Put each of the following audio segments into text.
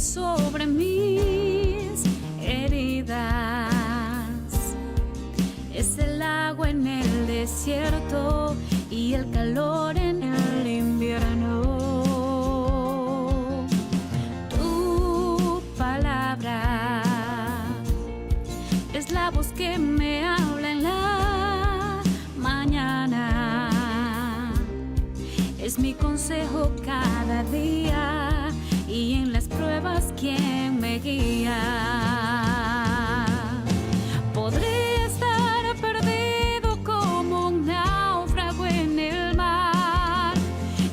sobre mis heridas. Es el agua en el desierto y el calor en el invierno. Tu palabra es la voz que me habla en la mañana. Es mi consejo cada día y en las pruebas quien me guía. Podré estar perdido como un náufrago en el mar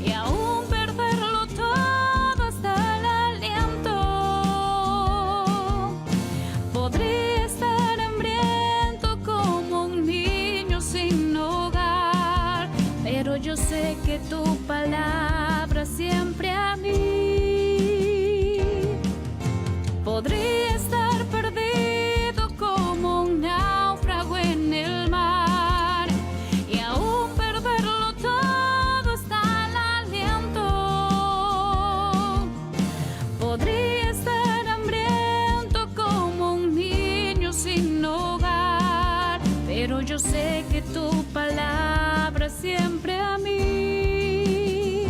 y aún perderlo todo hasta el aliento. Podré estar hambriento como un niño sin hogar, pero yo sé que tu palabra siempre a mí. Podría estar perdido como un náufrago en el mar y aún perderlo todo hasta el aliento. Podría estar hambriento como un niño sin hogar, pero yo sé que tu palabra siempre a mí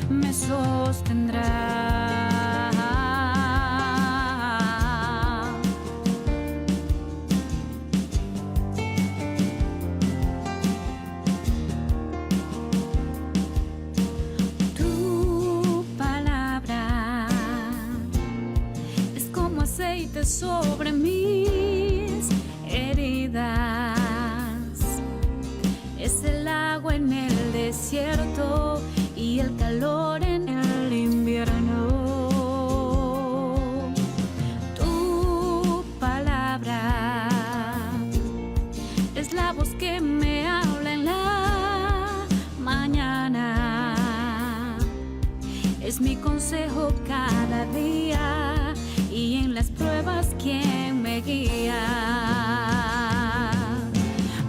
me sostendrá. Tu palabra es como aceite sobre mis heridas. Es el agua en el desierto y el calor en el invierno. Tu palabra es la voz que me habla en la mañana. Es mi consejo cada día y en las pruebas quien me guía.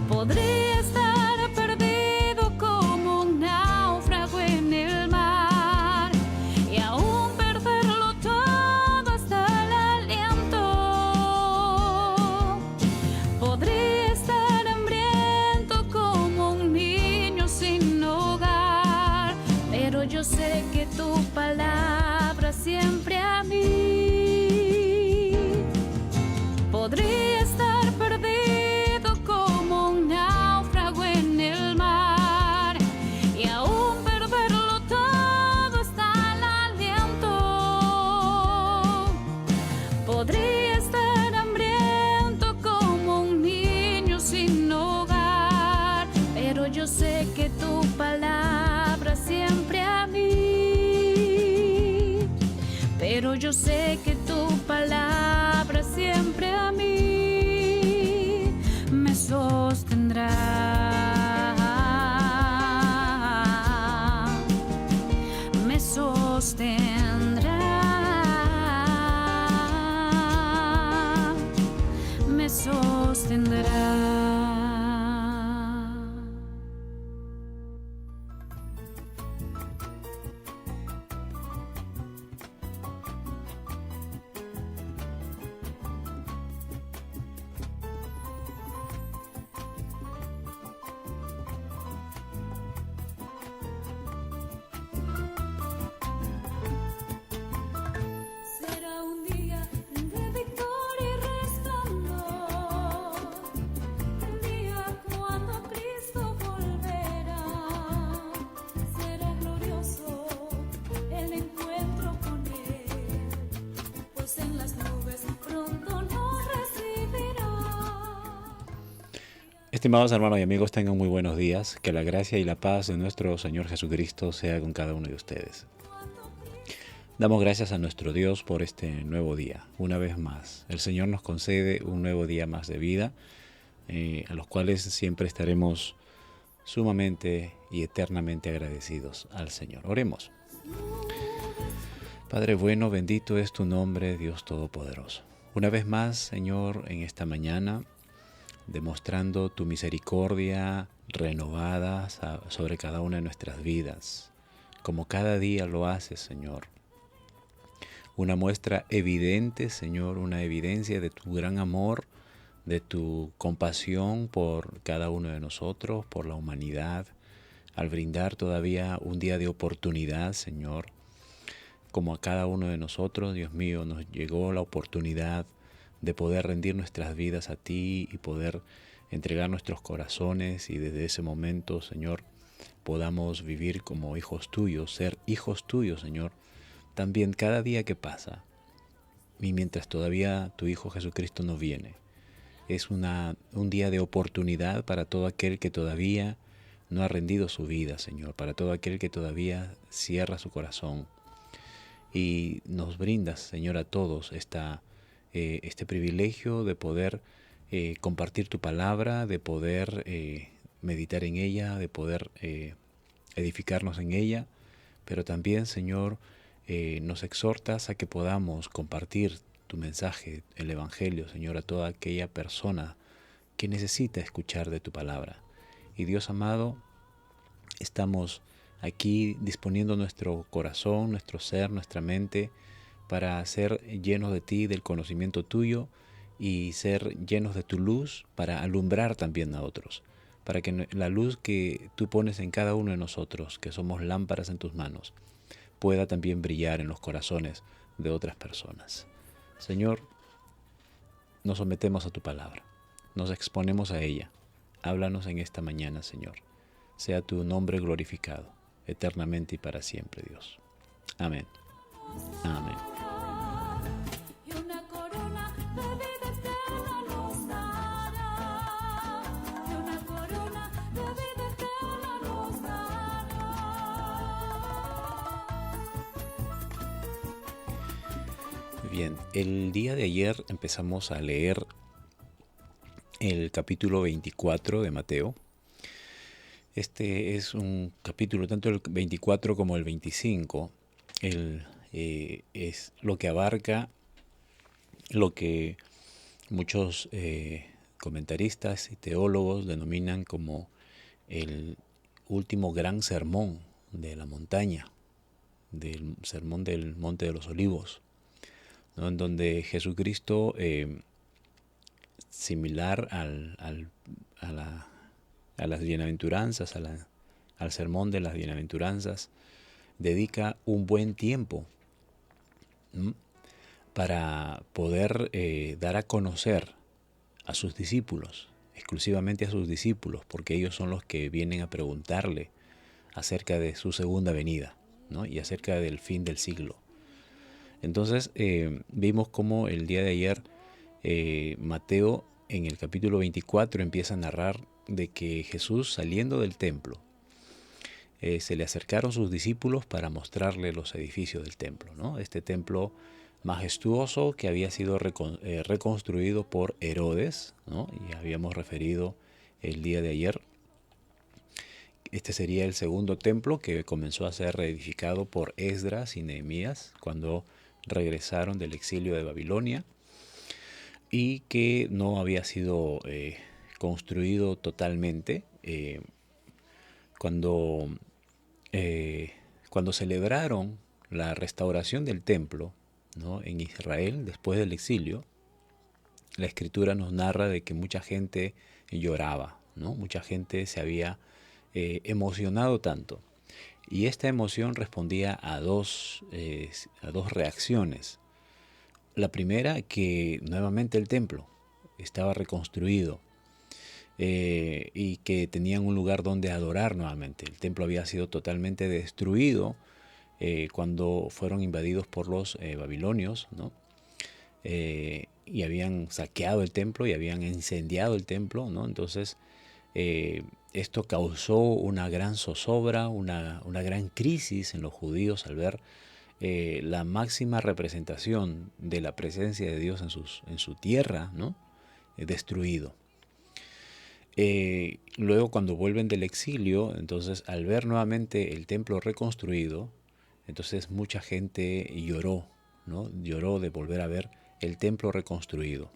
Podría estar perdido como un náufrago en el mar y aún perderlo todo hasta el aliento. Podría estar hambriento como un niño sin hogar, pero yo sé que tu palabra siempre a mí. Podría estar perdido como un náufrago en el mar y aún perderlo todo hasta el aliento. Podría estar hambriento como un niño sin hogar, pero yo sé que tu palabra siempre a mí. Pero yo sé que tu palabra siempre a mí me sostendrá. Me sostendrá. Me sostendrá. Será un día de victoria y resplandor, el día cuando Cristo volverá. Será glorioso el encuentro con Él, pues en las nubes pronto nos recibirá. Estimados hermanos y amigos, tengan muy buenos días. Que la gracia y la paz de nuestro Señor Jesucristo sea con cada uno de ustedes. Damos gracias a nuestro Dios por este nuevo día. Una vez más, el Señor nos concede un nuevo día más de vida, a los cuales siempre estaremos sumamente y eternamente agradecidos al Señor. Oremos. Padre bueno, bendito es tu nombre, Dios Todopoderoso. Una vez más, Señor, en esta mañana, demostrando tu misericordia renovada sobre cada una de nuestras vidas, como cada día lo haces, Señor. una muestra evidente, Señor, una evidencia de tu gran amor, de tu compasión por cada uno de nosotros, por la humanidad, al brindar todavía un día de oportunidad, Señor. Como a cada uno de nosotros, Dios mío, nos llegó la oportunidad de poder rendir nuestras vidas a ti y poder entregar nuestros corazones, y desde ese momento, Señor, podamos vivir como hijos tuyos, ser hijos tuyos, Señor. También cada día que pasa, y mientras todavía tu Hijo Jesucristo no viene, es un día de oportunidad para todo aquel que todavía no ha rendido su vida, Señor, para todo aquel que todavía cierra su corazón. Y nos brindas, Señor, a todos este privilegio de poder compartir tu palabra, de poder meditar en ella, de poder edificarnos en ella, pero también, Señor, nos exhortas a que podamos compartir tu mensaje, el Evangelio, Señor, a toda aquella persona que necesita escuchar de tu palabra. Y Dios amado, estamos aquí disponiendo nuestro corazón, nuestro ser, nuestra mente, para ser llenos de ti, del conocimiento tuyo, y ser llenos de tu luz para alumbrar también a otros, para que la luz que tú pones en cada uno de nosotros, que somos lámparas en tus manos, pueda también brillar en los corazones de otras personas. Señor, nos sometemos a tu palabra, nos exponemos a ella. Háblanos en esta mañana, Señor. Sea tu nombre glorificado, eternamente y para siempre, Dios. Amén. Amén. Y una corona de vida eterna nos dará. Y una corona de vida eterna nos dará. Bien, el día de ayer empezamos a leer el capítulo 24 de Mateo. Este es un capítulo, tanto el 24 como el 25, es lo que abarca lo que muchos comentaristas y teólogos denominan como el último gran sermón de la montaña, del sermón del Monte de los Olivos, ¿no? En donde Jesucristo, similar a las bienaventuranzas, al sermón de las bienaventuranzas, dedica un buen tiempo para poder dar a conocer a sus discípulos, exclusivamente a sus discípulos, porque ellos son los que vienen a preguntarle acerca de su segunda venida, ¿no? Y acerca del fin del siglo. Entonces vimos cómo el día de ayer Mateo en el capítulo 24 empieza a narrar de que Jesús, saliendo del templo, se le acercaron sus discípulos para mostrarle los edificios del templo, ¿no? Este templo majestuoso que había sido reconstruido por Herodes, ¿no? Y habíamos referido el día de ayer. Este sería el segundo templo que comenzó a ser reedificado por Esdras y Nehemías cuando regresaron del exilio de Babilonia, y que no había sido construido totalmente. Cuando celebraron la restauración del templo, ¿no?, en Israel después del exilio, la Escritura nos narra de que mucha gente lloraba, ¿no? Mucha gente se había emocionado tanto. Y esta emoción respondía a dos reacciones. La primera, que nuevamente el templo estaba reconstruido y que tenían un lugar donde adorar nuevamente. El templo había sido totalmente destruido cuando fueron invadidos por los babilonios, ¿no? Y habían saqueado el templo y habían incendiado el templo, ¿no? Entonces esto causó una gran zozobra, una gran crisis en los judíos al ver la máxima representación de la presencia de Dios en su tierra, ¿no?, destruido. Luego, cuando vuelven del exilio, entonces al ver nuevamente el templo reconstruido, entonces mucha gente lloró, ¿no? Lloró de volver a ver el templo reconstruido.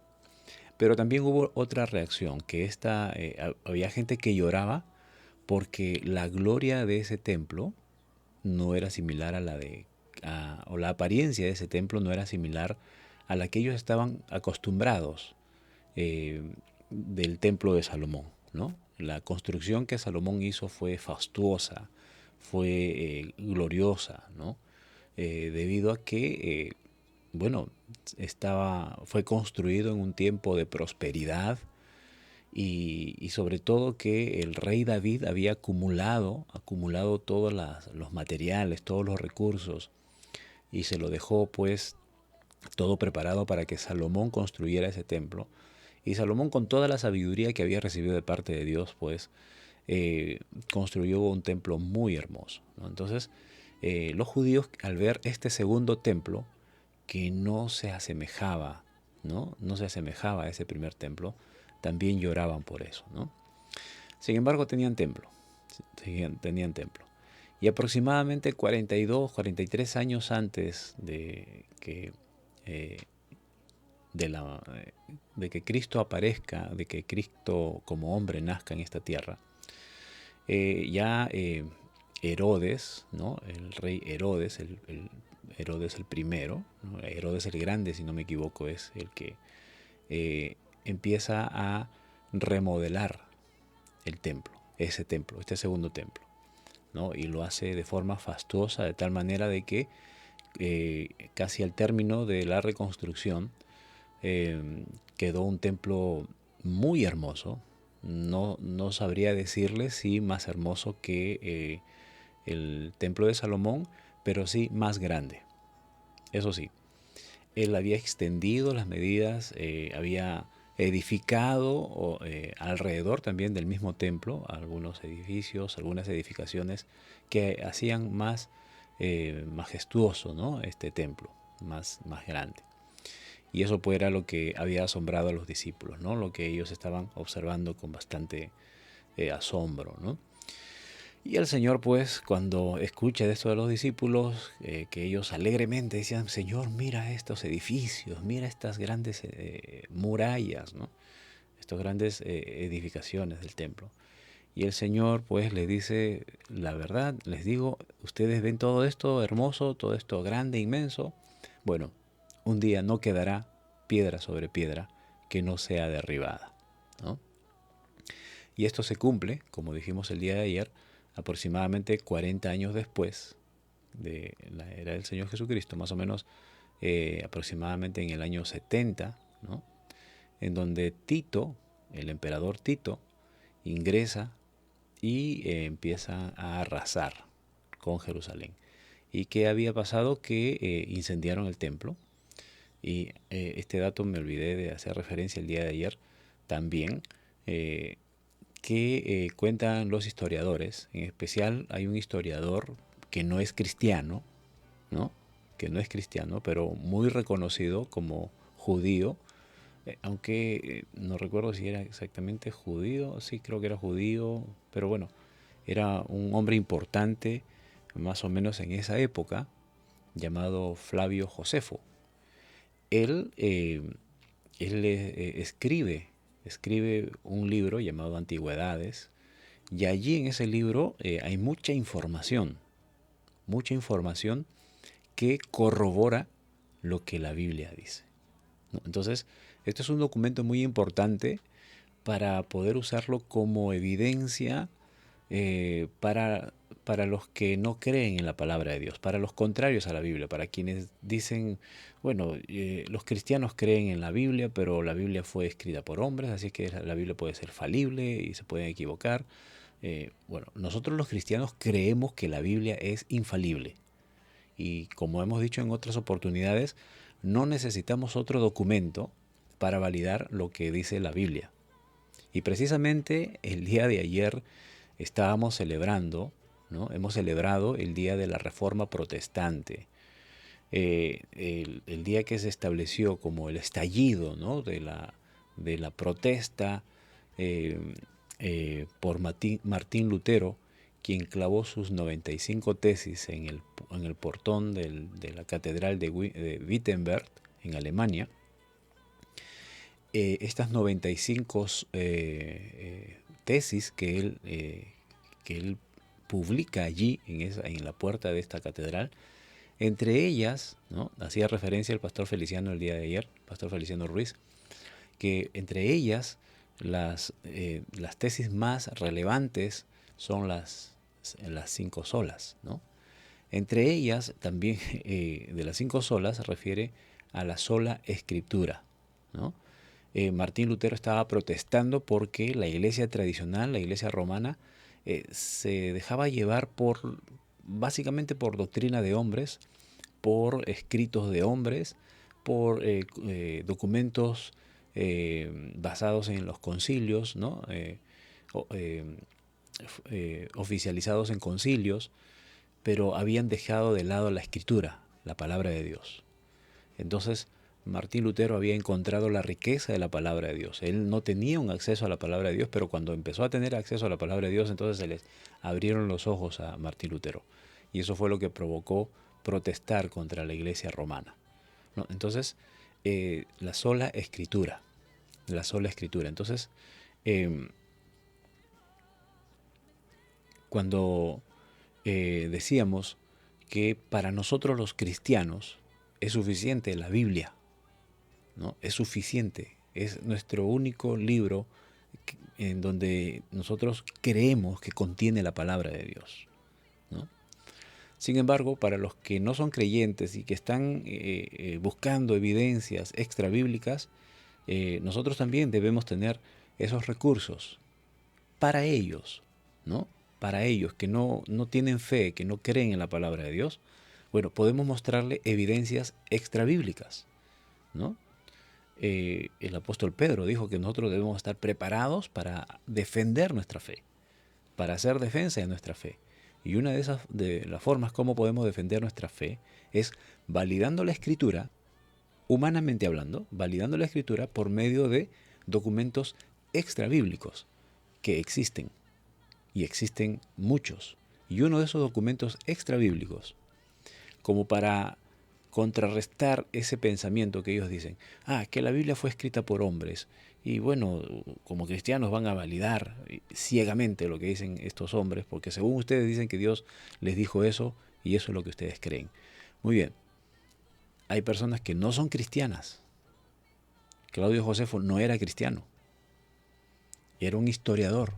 Pero también hubo otra reacción, que había gente que lloraba porque la gloria de ese templo no era similar a la o la apariencia de ese templo no era similar a la que ellos estaban acostumbrados del templo de Salomón, ¿no? La construcción que Salomón hizo fue fastuosa, fue gloriosa, ¿no? Debido a que, bueno, fue construido en un tiempo de prosperidad y sobre todo que el rey David había acumulado todos los materiales, todos los recursos y se lo dejó pues todo preparado para que Salomón construyera ese templo. Y Salomón, con toda la sabiduría que había recibido de parte de Dios, pues construyó un templo muy hermoso, ¿no? Entonces, los judíos, al ver este segundo templo, que no se asemejaba, ¿no? No se asemejaba a ese primer templo, también lloraban por eso, ¿no? Sin embargo, tenían templo. Tenían templo. Y aproximadamente 42, 43 años antes de que de que Cristo aparezca, de que Cristo como hombre nazca en esta tierra, Herodes, ¿no? El rey Herodes, Herodes el primero, ¿no? Herodes el Grande, si no me equivoco, es el que empieza a remodelar el templo, este segundo templo, ¿no? Y lo hace de forma fastuosa, de tal manera de que casi al término de la reconstrucción quedó un templo muy hermoso. No sabría decirle si más hermoso que el templo de Salomón, pero sí más grande. Eso sí, él había extendido las medidas, había edificado alrededor también del mismo templo algunos edificios, algunas edificaciones que hacían más majestuoso, ¿no? Este templo, más grande. Y eso pues era lo que había asombrado a los discípulos, ¿no? Lo que ellos estaban observando con bastante asombro, ¿no? Y el Señor, pues, cuando escucha de esto de los discípulos, que ellos alegremente decían: Señor, mira estos edificios, mira estas grandes murallas, ¿no? Estas grandes edificaciones del templo. Y el Señor, pues, les dice: la verdad, les digo, ustedes ven todo esto hermoso, todo esto grande, inmenso. Bueno, un día no quedará piedra sobre piedra que no sea derribada, ¿no? Y esto se cumple, como dijimos el día de ayer, aproximadamente 40 años después de la era del Señor Jesucristo, más o menos aproximadamente en el año 70, ¿no? En donde Tito, el emperador Tito, ingresa y empieza a arrasar con Jerusalén. ¿Y qué había pasado? Que incendiaron el templo. Y este dato me olvidé de hacer referencia el día de ayer también, que cuentan los historiadores. En especial hay un historiador que no es cristiano, ¿no? Que no es cristiano, pero muy reconocido como judío, aunque no recuerdo si era exactamente judío, sí creo que era judío, pero bueno, era un hombre importante más o menos en esa época, llamado Flavio Josefo. Él escribe un libro llamado Antigüedades, y allí en ese libro hay mucha información que corrobora lo que la Biblia dice, ¿no? Entonces, esto es un documento muy importante para poder usarlo como evidencia para los que no creen en la palabra de Dios, para los contrarios a la Biblia, para quienes dicen, bueno, los cristianos creen en la Biblia, pero la Biblia fue escrita por hombres, así que la Biblia puede ser falible y se pueden equivocar. Bueno, nosotros los cristianos creemos que la Biblia es infalible. Y como hemos dicho en otras oportunidades, no necesitamos otro documento para validar lo que dice la Biblia. Y precisamente el día de ayer estábamos celebrando, ¿no? Hemos celebrado el día de la Reforma Protestante, el día que se estableció como el estallido, ¿no? de la protesta por Martín Lutero, quien clavó sus 95 tesis en el portón de la Catedral de Wittenberg, en Alemania. Estas 95 tesis que él publica allí en la puerta de esta catedral, Entre ellas, ¿no? Hacía referencia el pastor Feliciano el día de ayer, pastor Feliciano Ruiz, que entre ellas las tesis más relevantes son las 5 solas, ¿no? Entre ellas también de las 5 solas se refiere a la sola escritura, ¿no? Martín Lutero estaba protestando porque la iglesia tradicional, la iglesia romana, se dejaba llevar básicamente por doctrina de hombres, por escritos de hombres, por documentos basados en los concilios, ¿no? Oficializados en concilios, pero habían dejado de lado la escritura, la palabra de Dios. Entonces, Martín Lutero había encontrado la riqueza de la palabra de Dios. Él no tenía un acceso a la palabra de Dios, pero cuando empezó a tener acceso a la palabra de Dios, entonces se les abrieron los ojos a Martín Lutero. Y eso fue lo que provocó protestar contra la iglesia romana, ¿no? Entonces, la sola escritura. Entonces, cuando decíamos que para nosotros los cristianos es suficiente la Biblia, ¿no? Es suficiente, es nuestro único libro en donde nosotros creemos que contiene la palabra de Dios, ¿no? Sin embargo, para los que no son creyentes y que están buscando evidencias extrabíblicas, nosotros también debemos tener esos recursos para ellos, ¿no? Para ellos que no tienen fe, que no creen en la palabra de Dios. Bueno, podemos mostrarle evidencias extrabíblicas, ¿no? El apóstol Pedro dijo que nosotros debemos estar preparados para defender nuestra fe, para hacer defensa de nuestra fe. Y una de las formas como podemos defender nuestra fe es validando la Escritura, humanamente hablando, validando la Escritura por medio de documentos extrabíblicos que existen, y existen muchos. Y uno de esos documentos extrabíblicos, como para contrarrestar ese pensamiento que ellos dicen, que la Biblia fue escrita por hombres, y bueno, como cristianos van a validar ciegamente lo que dicen estos hombres, porque según ustedes dicen que Dios les dijo eso, y eso es lo que ustedes creen. Muy bien, hay personas que no son cristianas. Claudio Josefo no era cristiano, era un historiador,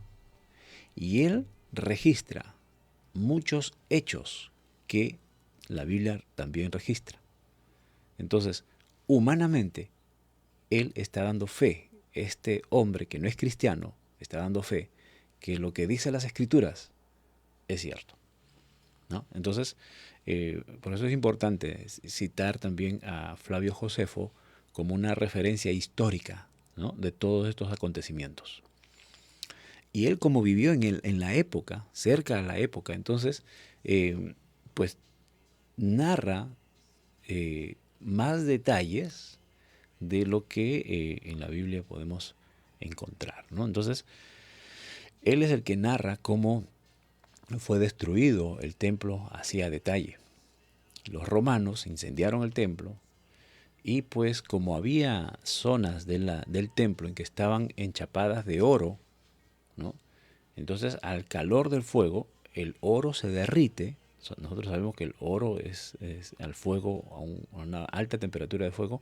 y él registra muchos hechos que la Biblia también registra. Entonces, humanamente, él está dando fe, este hombre que no es cristiano, está dando fe que lo que dicen las Escrituras es cierto, ¿no? Entonces, por eso es importante citar también a Flavio Josefo como una referencia histórica, ¿no?, de todos estos acontecimientos. Y él, como vivió en la época, cerca de la época, entonces, pues narra más detalles de lo que en la Biblia podemos encontrar, ¿no? Entonces, él es el que narra cómo fue destruido el templo así a detalle. Los romanos incendiaron el templo y pues como había zonas del templo en que estaban enchapadas de oro, ¿no?, entonces al calor del fuego el oro se derrite. Nosotros sabemos que el oro es al fuego, a una alta temperatura de fuego,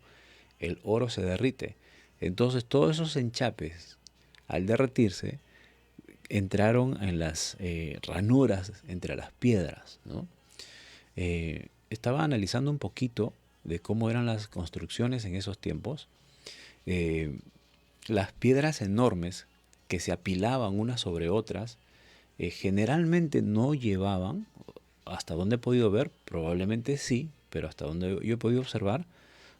el oro se derrite. Entonces todos esos enchapes, al derretirse, entraron en las ranuras entre las piedras, ¿no? Estaba analizando un poquito de cómo eran las construcciones en esos tiempos. Las piedras enormes que se apilaban unas sobre otras, generalmente no llevaban, hasta donde he podido ver, probablemente sí, pero hasta donde yo he podido observar,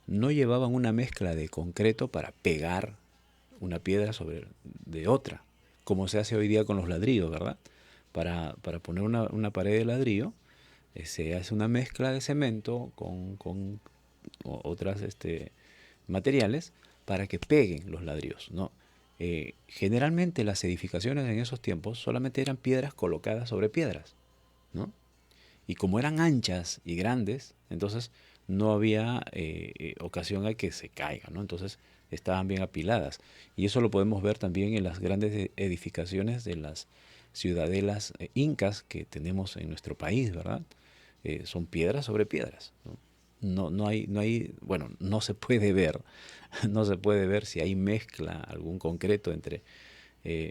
no llevaban una mezcla de concreto para pegar una piedra sobre de otra, como se hace hoy día con los ladrillos, ¿verdad? Para poner una pared de ladrillo, se hace una mezcla de cemento con otras materiales para que peguen los ladrillos, ¿no? Generalmente las edificaciones en esos tiempos solamente eran piedras colocadas sobre piedras, ¿no? Y como eran anchas y grandes, entonces no había ocasión a que se caigan, ¿no? Entonces estaban bien apiladas. Y eso lo podemos ver también en las grandes edificaciones de las ciudadelas incas que tenemos en nuestro país, ¿verdad? son piedras sobre piedras, ¿no? Bueno, no se puede ver, no se puede ver si hay algún concreto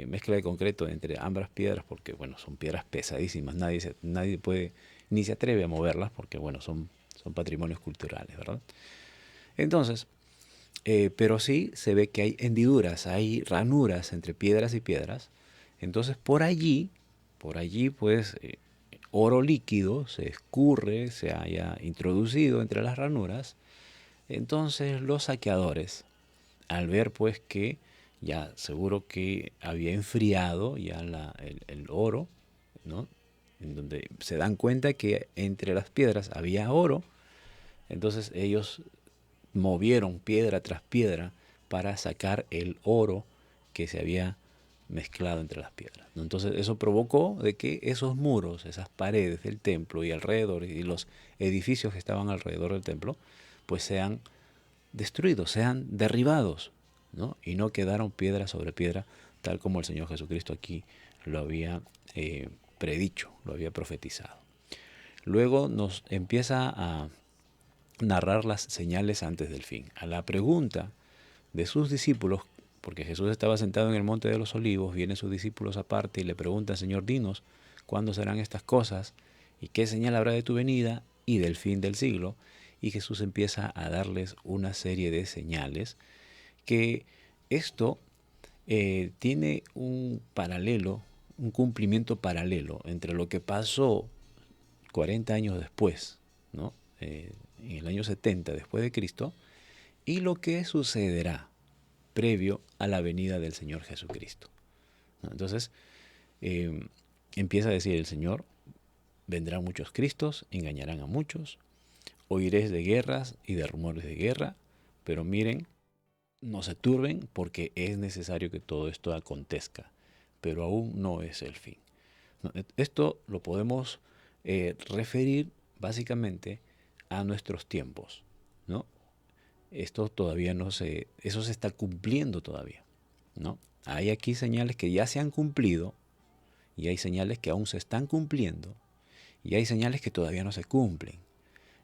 mezcla de concreto entre ambas piedras, porque bueno, son piedras pesadísimas, nadie puede, ni se atreve a moverlas, porque bueno, son patrimonios culturales, ¿verdad? Entonces, pero sí se ve que hay hendiduras, hay ranuras entre piedras y piedras. Entonces por allí pues oro líquido se escurre, se haya introducido entre las ranuras. Entonces los saqueadores, al ver pues que ya seguro que había enfriado ya el oro, ¿no? En donde se dan cuenta que entre las piedras había oro, entonces ellos movieron piedra tras piedra para sacar el oro que se había mezclado entre las piedras, ¿no? Entonces eso provocó de que esos muros, esas paredes del templo y alrededor, y los edificios que estaban alrededor del templo, pues sean destruidos, sean derribados, ¿no? Y no quedaron piedra sobre piedra, tal como el Señor Jesucristo aquí lo había predicho, lo había profetizado. Luego nos empieza a narrar las señales antes del fin. A la pregunta de sus discípulos, porque Jesús estaba sentado en el monte de los olivos, vienen sus discípulos aparte y le preguntan: Señor, dinos, ¿cuándo serán estas cosas? ¿Y qué señal habrá de tu venida y del fin del siglo? Y Jesús empieza a darles una serie de señales que esto tiene un paralelo, un cumplimiento paralelo entre lo que pasó 40 años después, ¿no? En el año 70 después de Cristo, y lo que sucederá previo a la venida del Señor Jesucristo, ¿no? Entonces, empieza a decir el Señor: vendrán muchos Cristos, engañarán a muchos, oiréis de guerras y de rumores de guerra, pero miren, no se turben, porque es necesario que todo esto acontezca, pero aún no es el fin. Esto lo podemos referir básicamente a nuestros tiempos, ¿no? Esto todavía eso se está cumpliendo todavía, ¿no? Hay aquí señales que ya se han cumplido y hay señales que aún se están cumpliendo y hay señales que todavía no se cumplen.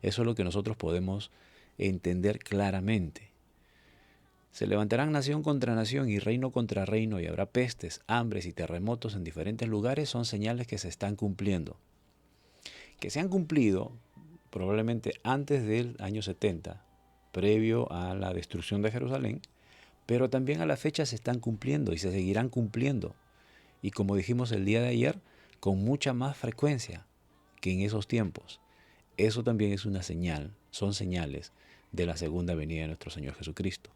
Eso es lo que nosotros podemos entender claramente. Se levantarán nación contra nación y reino contra reino, y habrá pestes, hambres y terremotos en diferentes lugares. Son señales que se están cumpliendo. Que se han cumplido probablemente antes del año 70, previo a la destrucción de Jerusalén, pero también a la fecha se están cumpliendo y se seguirán cumpliendo. Y como dijimos el día de ayer, con mucha más frecuencia que en esos tiempos. Eso también es una señal, son señales de la segunda venida de nuestro Señor Jesucristo.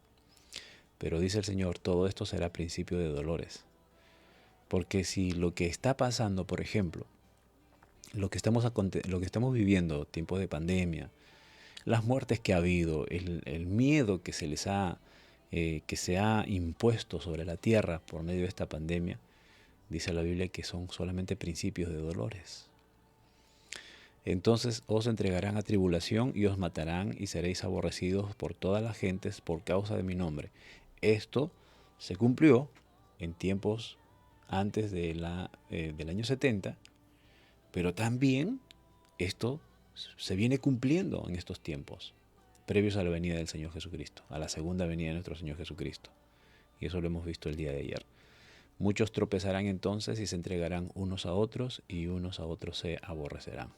Pero dice el Señor: todo esto será principio de dolores. Porque si lo que está pasando, por ejemplo, lo que estamos viviendo, tiempo de pandemia, las muertes que ha habido, el miedo que que se ha impuesto sobre la tierra por medio de esta pandemia, dice la Biblia que son solamente principios de dolores. Entonces os entregarán a tribulación y os matarán y seréis aborrecidos por todas las gentes por causa de mi nombre. Esto se cumplió en tiempos antes del año 70, pero también esto se viene cumpliendo en estos tiempos, previos a la venida del Señor Jesucristo, a la segunda venida de nuestro Señor Jesucristo. Y eso lo hemos visto el día de ayer. Muchos tropezarán entonces y se entregarán unos a otros, y unos a otros se aborrecerán.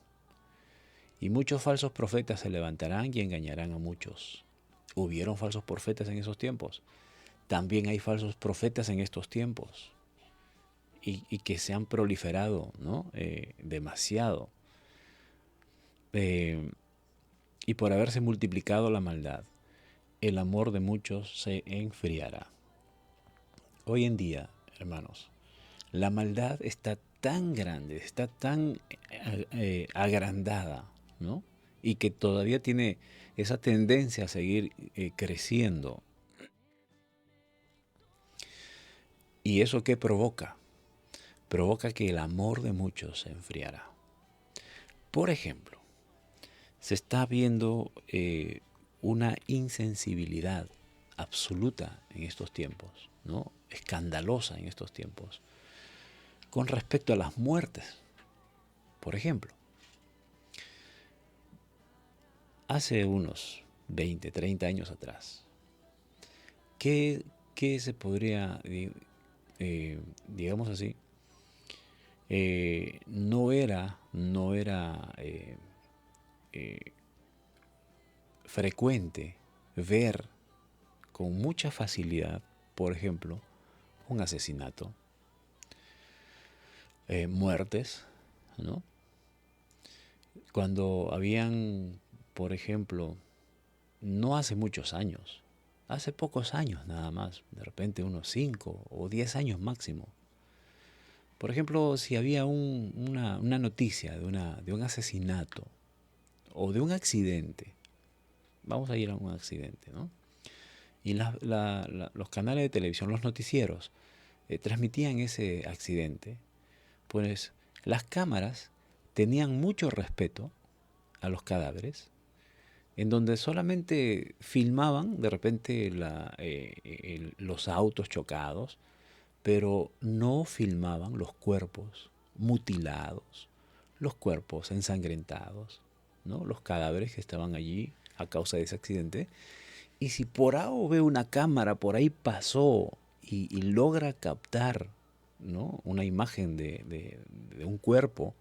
Y muchos falsos profetas se levantarán y engañarán a muchos. ¿Hubieron falsos profetas en esos tiempos? También hay falsos profetas en estos tiempos. Y que se han proliferado, ¿no? Demasiado. Y por haberse multiplicado la maldad, el amor de muchos se enfriará. Hoy en día, hermanos, la maldad está tan grande, está tan agrandada, ¿no? Y que todavía tiene esa tendencia a seguir creciendo. ¿Y eso qué provoca? Provoca que el amor de muchos se enfriará. Por ejemplo, se está viendo una insensibilidad absoluta en estos tiempos, ¿no? Escandalosa en estos tiempos, con respecto a las muertes. Por ejemplo, hace unos 20, 30 años atrás, ¿qué se podría, digamos así, no era eh, frecuente ver con mucha facilidad, por ejemplo, un asesinato, muertes, ¿no? Cuando habían, por ejemplo, no hace muchos años, hace pocos años nada más, de repente unos 5 o 10 años máximo. Por ejemplo, si había una noticia de un asesinato o de un accidente, vamos a ir a un accidente, ¿no? Y los canales de televisión, los noticieros, transmitían ese accidente, pues las cámaras tenían mucho respeto a los cadáveres, en donde solamente filmaban de repente los autos chocados, pero no filmaban los cuerpos mutilados, los cuerpos ensangrentados, ¿no? Los cadáveres que estaban allí a causa de ese accidente. Y si por A o B una cámara por ahí pasó y logra captar, ¿no?, una imagen de un cuerpo,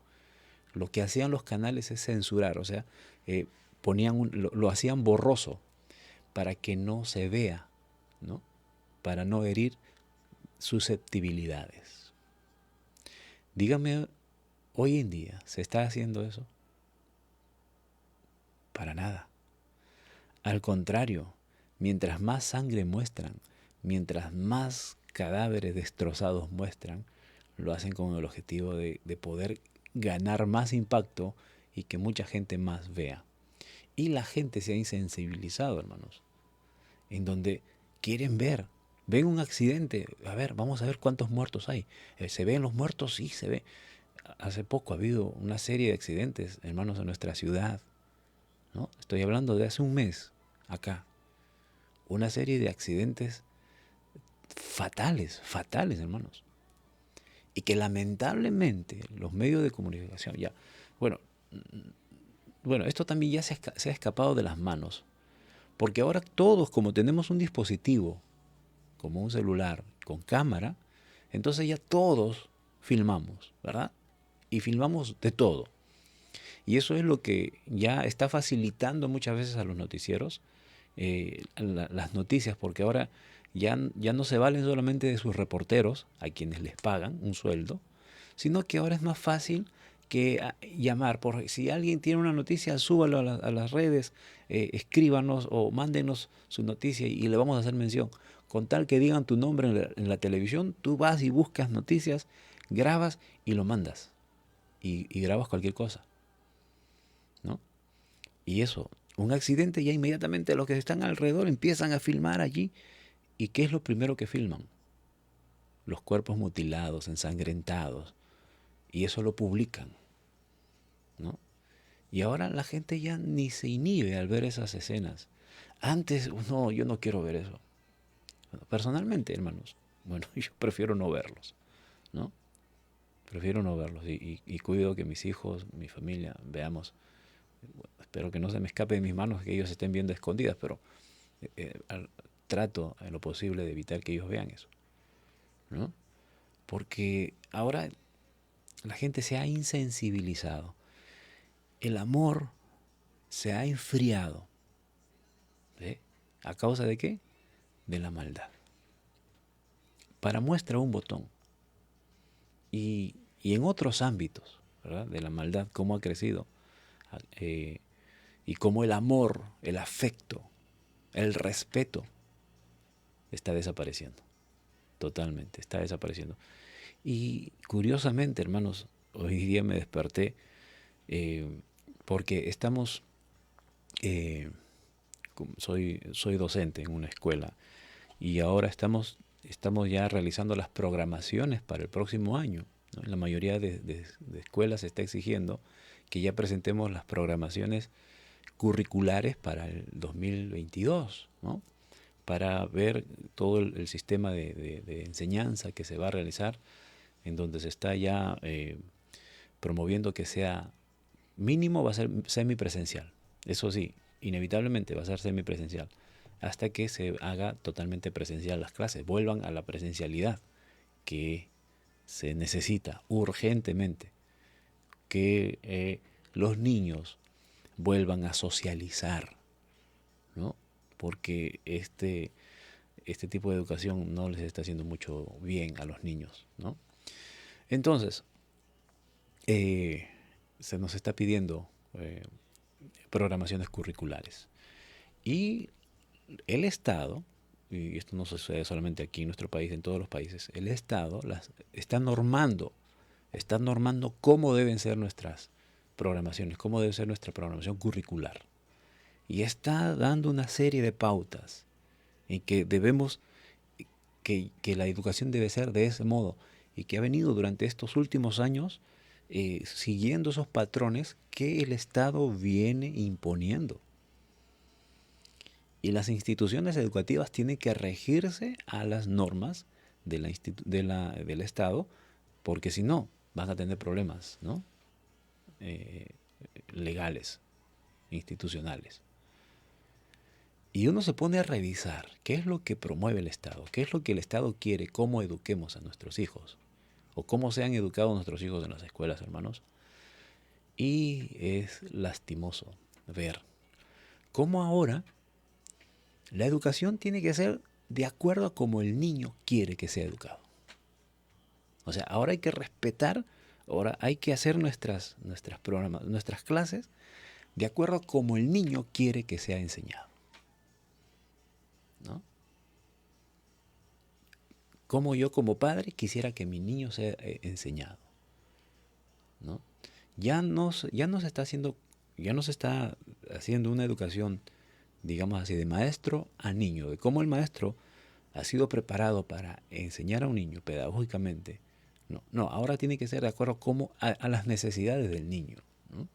lo que hacían los canales es censurar, o sea, lo hacían borroso para que no se vea, ¿no?, para no herir susceptibilidades. Dígame, hoy en día, ¿se está haciendo eso? Para nada. Al contrario, mientras más sangre muestran, mientras más cadáveres destrozados muestran, lo hacen con el objetivo de poder ganar más impacto y que mucha gente más vea. Y la gente se ha insensibilizado, hermanos, en donde quieren ver. Ven un accidente, a ver, vamos a ver cuántos muertos hay. ¿Se ven los muertos? Sí, se ve. Hace poco ha habido una serie de accidentes, hermanos, en nuestra ciudad, ¿no? Estoy hablando de hace un mes, acá. Una serie de accidentes fatales, fatales, hermanos. Y que lamentablemente los medios de comunicación ya, bueno, esto también ya se ha escapado de las manos. Porque ahora todos, como tenemos un dispositivo, como un celular con cámara, entonces ya todos filmamos, ¿verdad? Y filmamos de todo. Y eso es lo que ya está facilitando muchas veces a los noticieros las noticias, porque ahora ya no se valen solamente de sus reporteros, a quienes les pagan un sueldo, sino que ahora es más fácil que llamar. Si alguien tiene una noticia, súbalo a las redes, escríbanos o mándenos su noticia y le vamos a hacer mención. Con tal que digan tu nombre en la televisión, tú vas y buscas noticias, grabas y lo mandas. Y grabas cualquier cosa, ¿no? Y eso, un accidente, ya inmediatamente los que están alrededor empiezan a filmar allí. ¿Y qué es lo primero que filman? Los cuerpos mutilados, ensangrentados. Y eso lo publican, ¿no? Y ahora la gente ya ni se inhibe al ver esas escenas. Antes, no, yo no quiero ver eso. Bueno, personalmente, hermanos, bueno, yo prefiero no verlos, ¿no? Prefiero no verlos y cuido que mis hijos, mi familia, veamos. Bueno, espero que no se me escape de mis manos que ellos estén viendo escondidas, pero trato en lo posible de evitar que ellos vean eso, ¿no? Porque ahora la gente se ha insensibilizado. El amor se ha enfriado. ¿Sí? ¿A causa de qué? De la maldad. Para muestra un botón. Y en otros ámbitos, ¿verdad?, de la maldad, cómo ha crecido. Y cómo el amor, el afecto, el respeto está desapareciendo. Totalmente, está desapareciendo. Y curiosamente, hermanos, hoy día me desperté porque soy docente en una escuela y ahora estamos ya realizando las programaciones para el próximo año, ¿no? En la mayoría de escuelas se está exigiendo que ya presentemos las programaciones curriculares para el 2022, ¿no?, para ver todo el sistema de enseñanza que se va a realizar, en donde se está ya promoviendo que sea mínimo, va a ser semipresencial. Eso sí, inevitablemente va a ser semipresencial hasta que se haga totalmente presencial las clases, vuelvan a la presencialidad que se necesita urgentemente, que los niños vuelvan a socializar, ¿no? Porque este tipo de educación no les está haciendo mucho bien a los niños, ¿no? Entonces, se nos está pidiendo programaciones curriculares. Y el Estado, y esto no sucede solamente aquí en nuestro país, en todos los países, el Estado está normando cómo deben ser nuestras programaciones, cómo debe ser nuestra programación curricular. Y está dando una serie de pautas en que debemos, que la educación debe ser de ese modo, y que ha venido durante estos últimos años siguiendo esos patrones que el Estado viene imponiendo. Y las instituciones educativas tienen que regirse a las normas del Estado, porque si no, van a tener problemas, ¿no? Legales, institucionales. Y uno se pone a revisar qué es lo que promueve el Estado, qué es lo que el Estado quiere, cómo eduquemos a nuestros hijos, o cómo sean educados nuestros hijos en las escuelas, hermanos. Y es lastimoso ver cómo ahora la educación tiene que ser de acuerdo a cómo el niño quiere que sea educado. O sea, ahora hay que respetar, ahora hay que hacer nuestras clases de acuerdo a cómo el niño quiere que sea enseñado, ¿no? Como yo como padre quisiera que mi niño sea enseñado, ¿no? Ya no se está haciendo una educación, digamos así, de maestro a niño, de cómo el maestro ha sido preparado para enseñar a un niño pedagógicamente. No, ahora tiene que ser de acuerdo a las necesidades del niño, ¿no?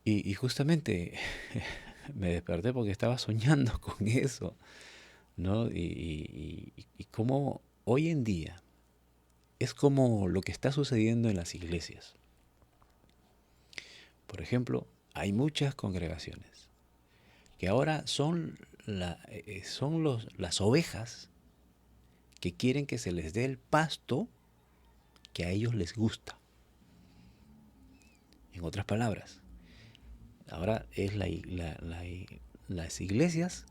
Y justamente me desperté porque estaba soñando con eso, ¿no? Y cómo hoy en día es como lo que está sucediendo en las iglesias. Por ejemplo, hay muchas congregaciones que ahora son las ovejas que quieren que se les dé el pasto que a ellos les gusta. En otras palabras, ahora es las iglesias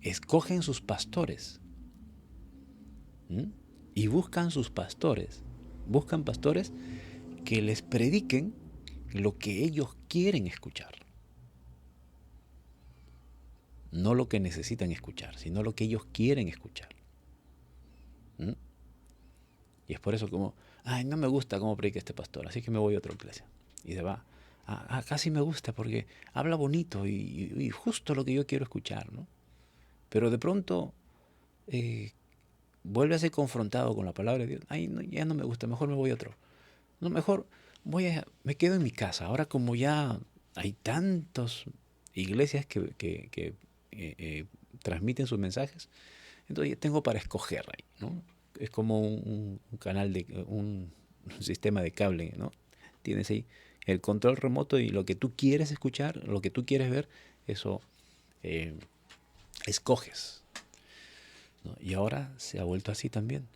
escogen sus pastores, ¿m? Y buscan pastores que les prediquen lo que ellos quieren escuchar. No lo que necesitan escuchar, sino lo que ellos quieren escuchar. ¿Mm? Y es por eso como, no me gusta cómo predica este pastor, así que me voy a otra iglesia. Y se va. Acá sí me gusta porque habla bonito y justo lo que yo quiero escuchar, ¿no? Pero de pronto vuelve a ser confrontado con la palabra de Dios. No, ya no me gusta, mejor me voy a otro. No, mejor me quedo en mi casa. Ahora como ya hay tantas iglesias que transmiten sus mensajes, entonces tengo para escoger ahí, ¿no? Es como un canal un sistema de cable, ¿no? Tienes ahí el control remoto y lo que tú quieres escuchar, lo que tú quieres ver, eso escoges, ¿no? Y ahora se ha vuelto así también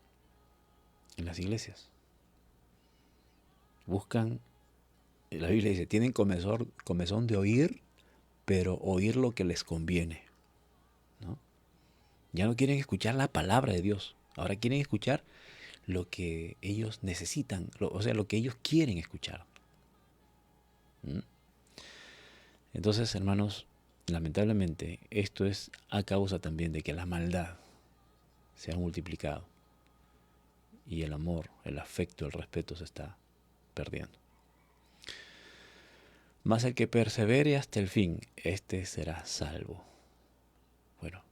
en las iglesias. Buscan, la Biblia dice, tienen comezón de oír, pero oír lo que les conviene, ¿no? Ya no quieren escuchar la palabra de Dios, ahora quieren escuchar lo que ellos necesitan, o sea, lo que ellos quieren escuchar. ¿Mm? Entonces, hermanos, lamentablemente, esto es a causa también de que la maldad se ha multiplicado y el amor, el afecto, el respeto se está perdiendo. Mas el que persevere hasta el fin, este será salvo. Bueno,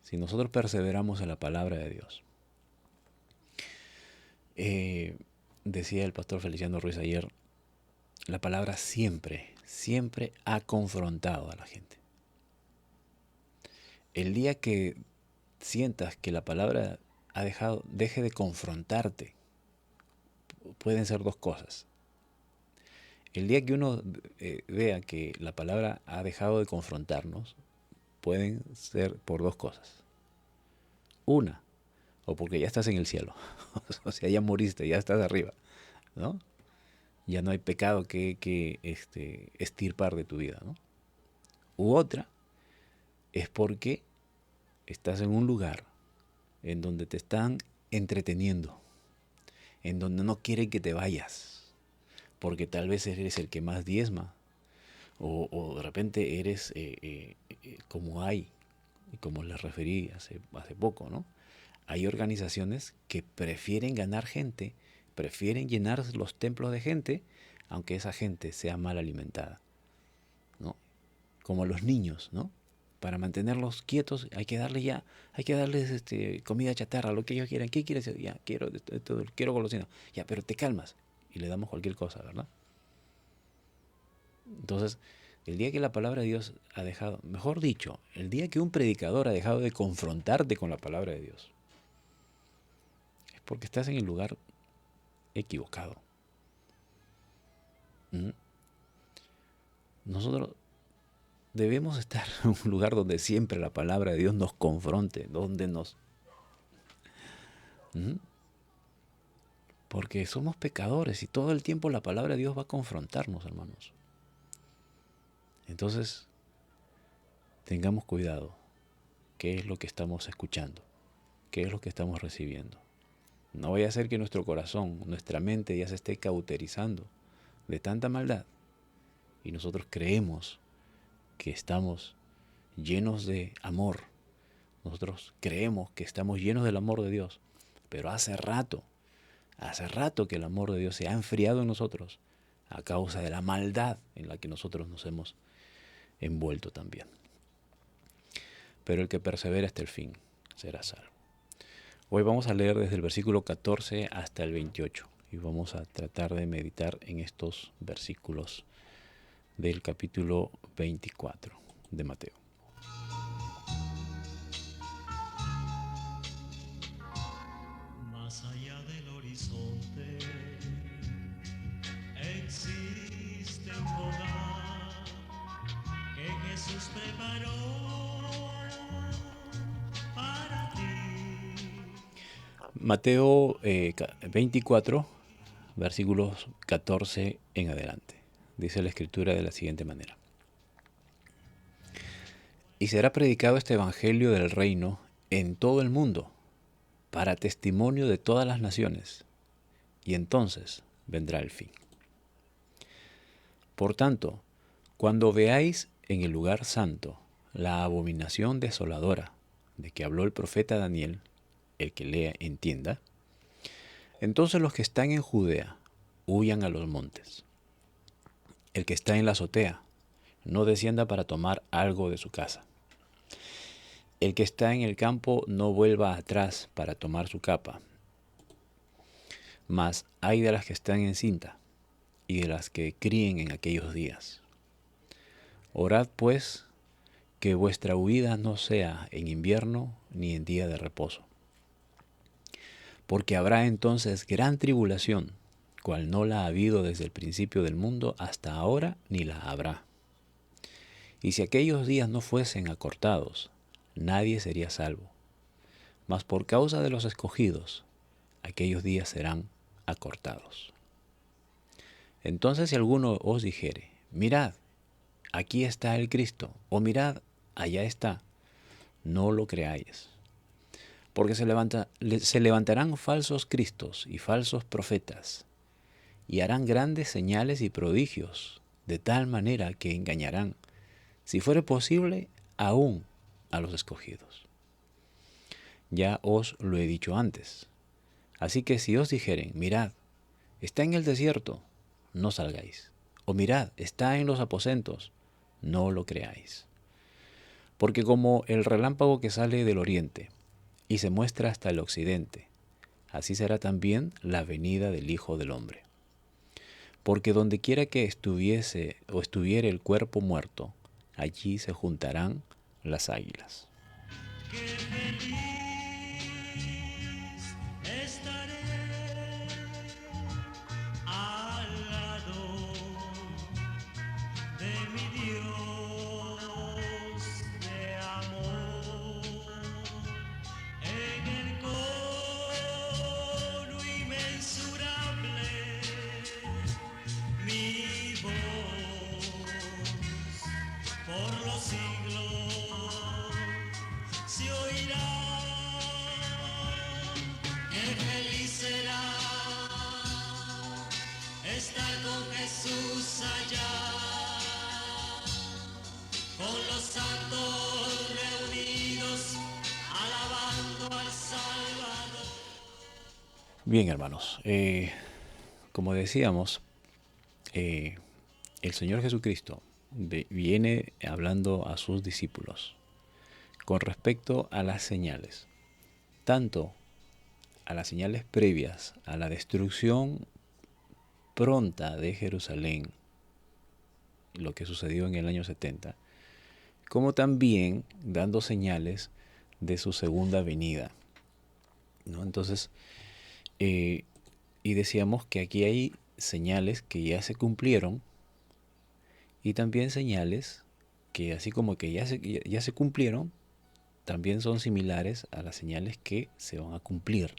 si nosotros perseveramos en la palabra de Dios, decía el pastor Feliciano Ruiz ayer, la palabra siempre ha confrontado a la gente. El día que sientas que la palabra deje de confrontarte, pueden ser dos cosas. El día que uno vea que la palabra ha dejado de confrontarnos, pueden ser por dos cosas. Una, o porque ya estás en el cielo, o sea, ya moriste, ya estás arriba, ¿no? Ya no hay pecado que extirpar de tu vida, ¿no? U otra, es porque estás en un lugar en donde te están entreteniendo, en donde no quieren que te vayas, porque tal vez eres el que más diezma, o de repente eres como hay, como les referí hace poco, ¿no? Hay organizaciones que prefieren ganar gente, prefieren llenar los templos de gente, aunque esa gente sea mal alimentada, ¿no? Como los niños, ¿no? Para mantenerlos quietos hay que darles comida chatarra, lo que ellos quieran. ¿Qué quieres? Ya, quiero golosina. Ya, pero te calmas y le damos cualquier cosa, ¿verdad? Entonces, el día que la palabra de Dios ha dejado, mejor dicho, el día que un predicador ha dejado de confrontarte con la palabra de Dios, es porque estás en el lugar equivocado. Nosotros debemos estar en un lugar donde siempre la palabra de Dios nos confronte, donde nos... Porque somos pecadores y todo el tiempo la palabra de Dios va a confrontarnos, hermanos. Entonces, tengamos cuidado. ¿Qué es lo que estamos escuchando? ¿Qué es lo que estamos recibiendo? No vaya a ser que nuestro corazón, nuestra mente ya se esté cauterizando de tanta maldad y nosotros creemos que estamos llenos de amor. Nosotros creemos que estamos llenos del amor de Dios, pero hace rato que el amor de Dios se ha enfriado en nosotros a causa de la maldad en la que nosotros nos hemos envuelto también. Pero el que persevera hasta el fin será salvo. Hoy vamos a leer desde el versículo 14 hasta el 28 y vamos a tratar de meditar en estos versículos del capítulo 24 de Mateo. Más allá del horizonte existe un lugar que Jesús preparó para ti. Mateo 24, versículos 14 en adelante. Dice la Escritura de la siguiente manera. Y será predicado este evangelio del reino en todo el mundo, para testimonio de todas las naciones, y entonces vendrá el fin. Por tanto, cuando veáis en el lugar santo la abominación desoladora de que habló el profeta Daniel, el que lea entienda, entonces los que están en Judea huyan a los montes. El que está en la azotea no descienda para tomar algo de su casa. El que está en el campo no vuelva atrás para tomar su capa. Mas hay de las que están en cinta y de las que críen en aquellos días. Orad pues que vuestra huida no sea en invierno ni en día de reposo. Porque habrá entonces gran tribulación, cual no la ha habido desde el principio del mundo hasta ahora ni la habrá. Y si aquellos días no fuesen acortados, nadie sería salvo. Mas por causa de los escogidos, aquellos días serán acortados. Entonces si alguno os dijere, mirad, aquí está el Cristo, o mirad, allá está, no lo creáis. Porque se levantarán falsos cristos y falsos profetas, y harán grandes señales y prodigios, de tal manera que engañarán, si fuere posible, aún a los escogidos. Ya os lo he dicho antes. Así que si os dijeren, mirad, está en el desierto, no salgáis. O mirad, está en los aposentos, no lo creáis. Porque como el relámpago que sale del oriente y se muestra hasta el occidente, así será también la venida del Hijo del Hombre. Porque donde quiera que estuviese o estuviere el cuerpo muerto, allí se juntarán las águilas. Qué feliz estaré al lado Bien, hermanos, como decíamos, el Señor Jesucristo viene hablando a sus discípulos con respecto a las señales, tanto a las señales previas a la destrucción pronta de Jerusalén, lo que sucedió en el año 70, como también dando señales de su segunda venida, ¿no? Entonces, y decíamos que aquí hay señales que ya se cumplieron y también señales que así como que ya se cumplieron, también son similares a las señales que se van a cumplir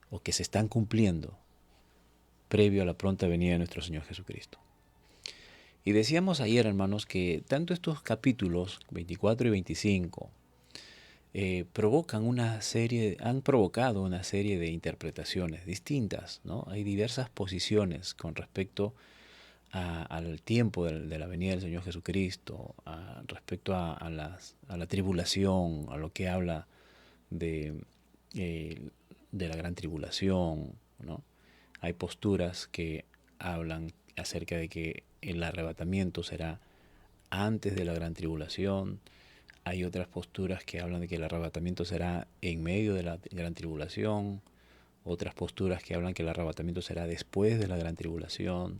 o que se están cumpliendo previo a la pronta venida de nuestro Señor Jesucristo. Y decíamos ayer, hermanos, que tanto estos capítulos 24 y 25 han provocado una serie de interpretaciones distintas, ¿no? Hay diversas posiciones con respecto al tiempo de la venida del Señor Jesucristo, respecto a la tribulación, a lo que habla de, de la gran tribulación, ¿no? Hay posturas que hablan acerca de que el arrebatamiento será antes de la gran tribulación. Hay otras posturas que hablan de que el arrebatamiento será en medio de la gran tribulación. Otras posturas que hablan que el arrebatamiento será después de la gran tribulación.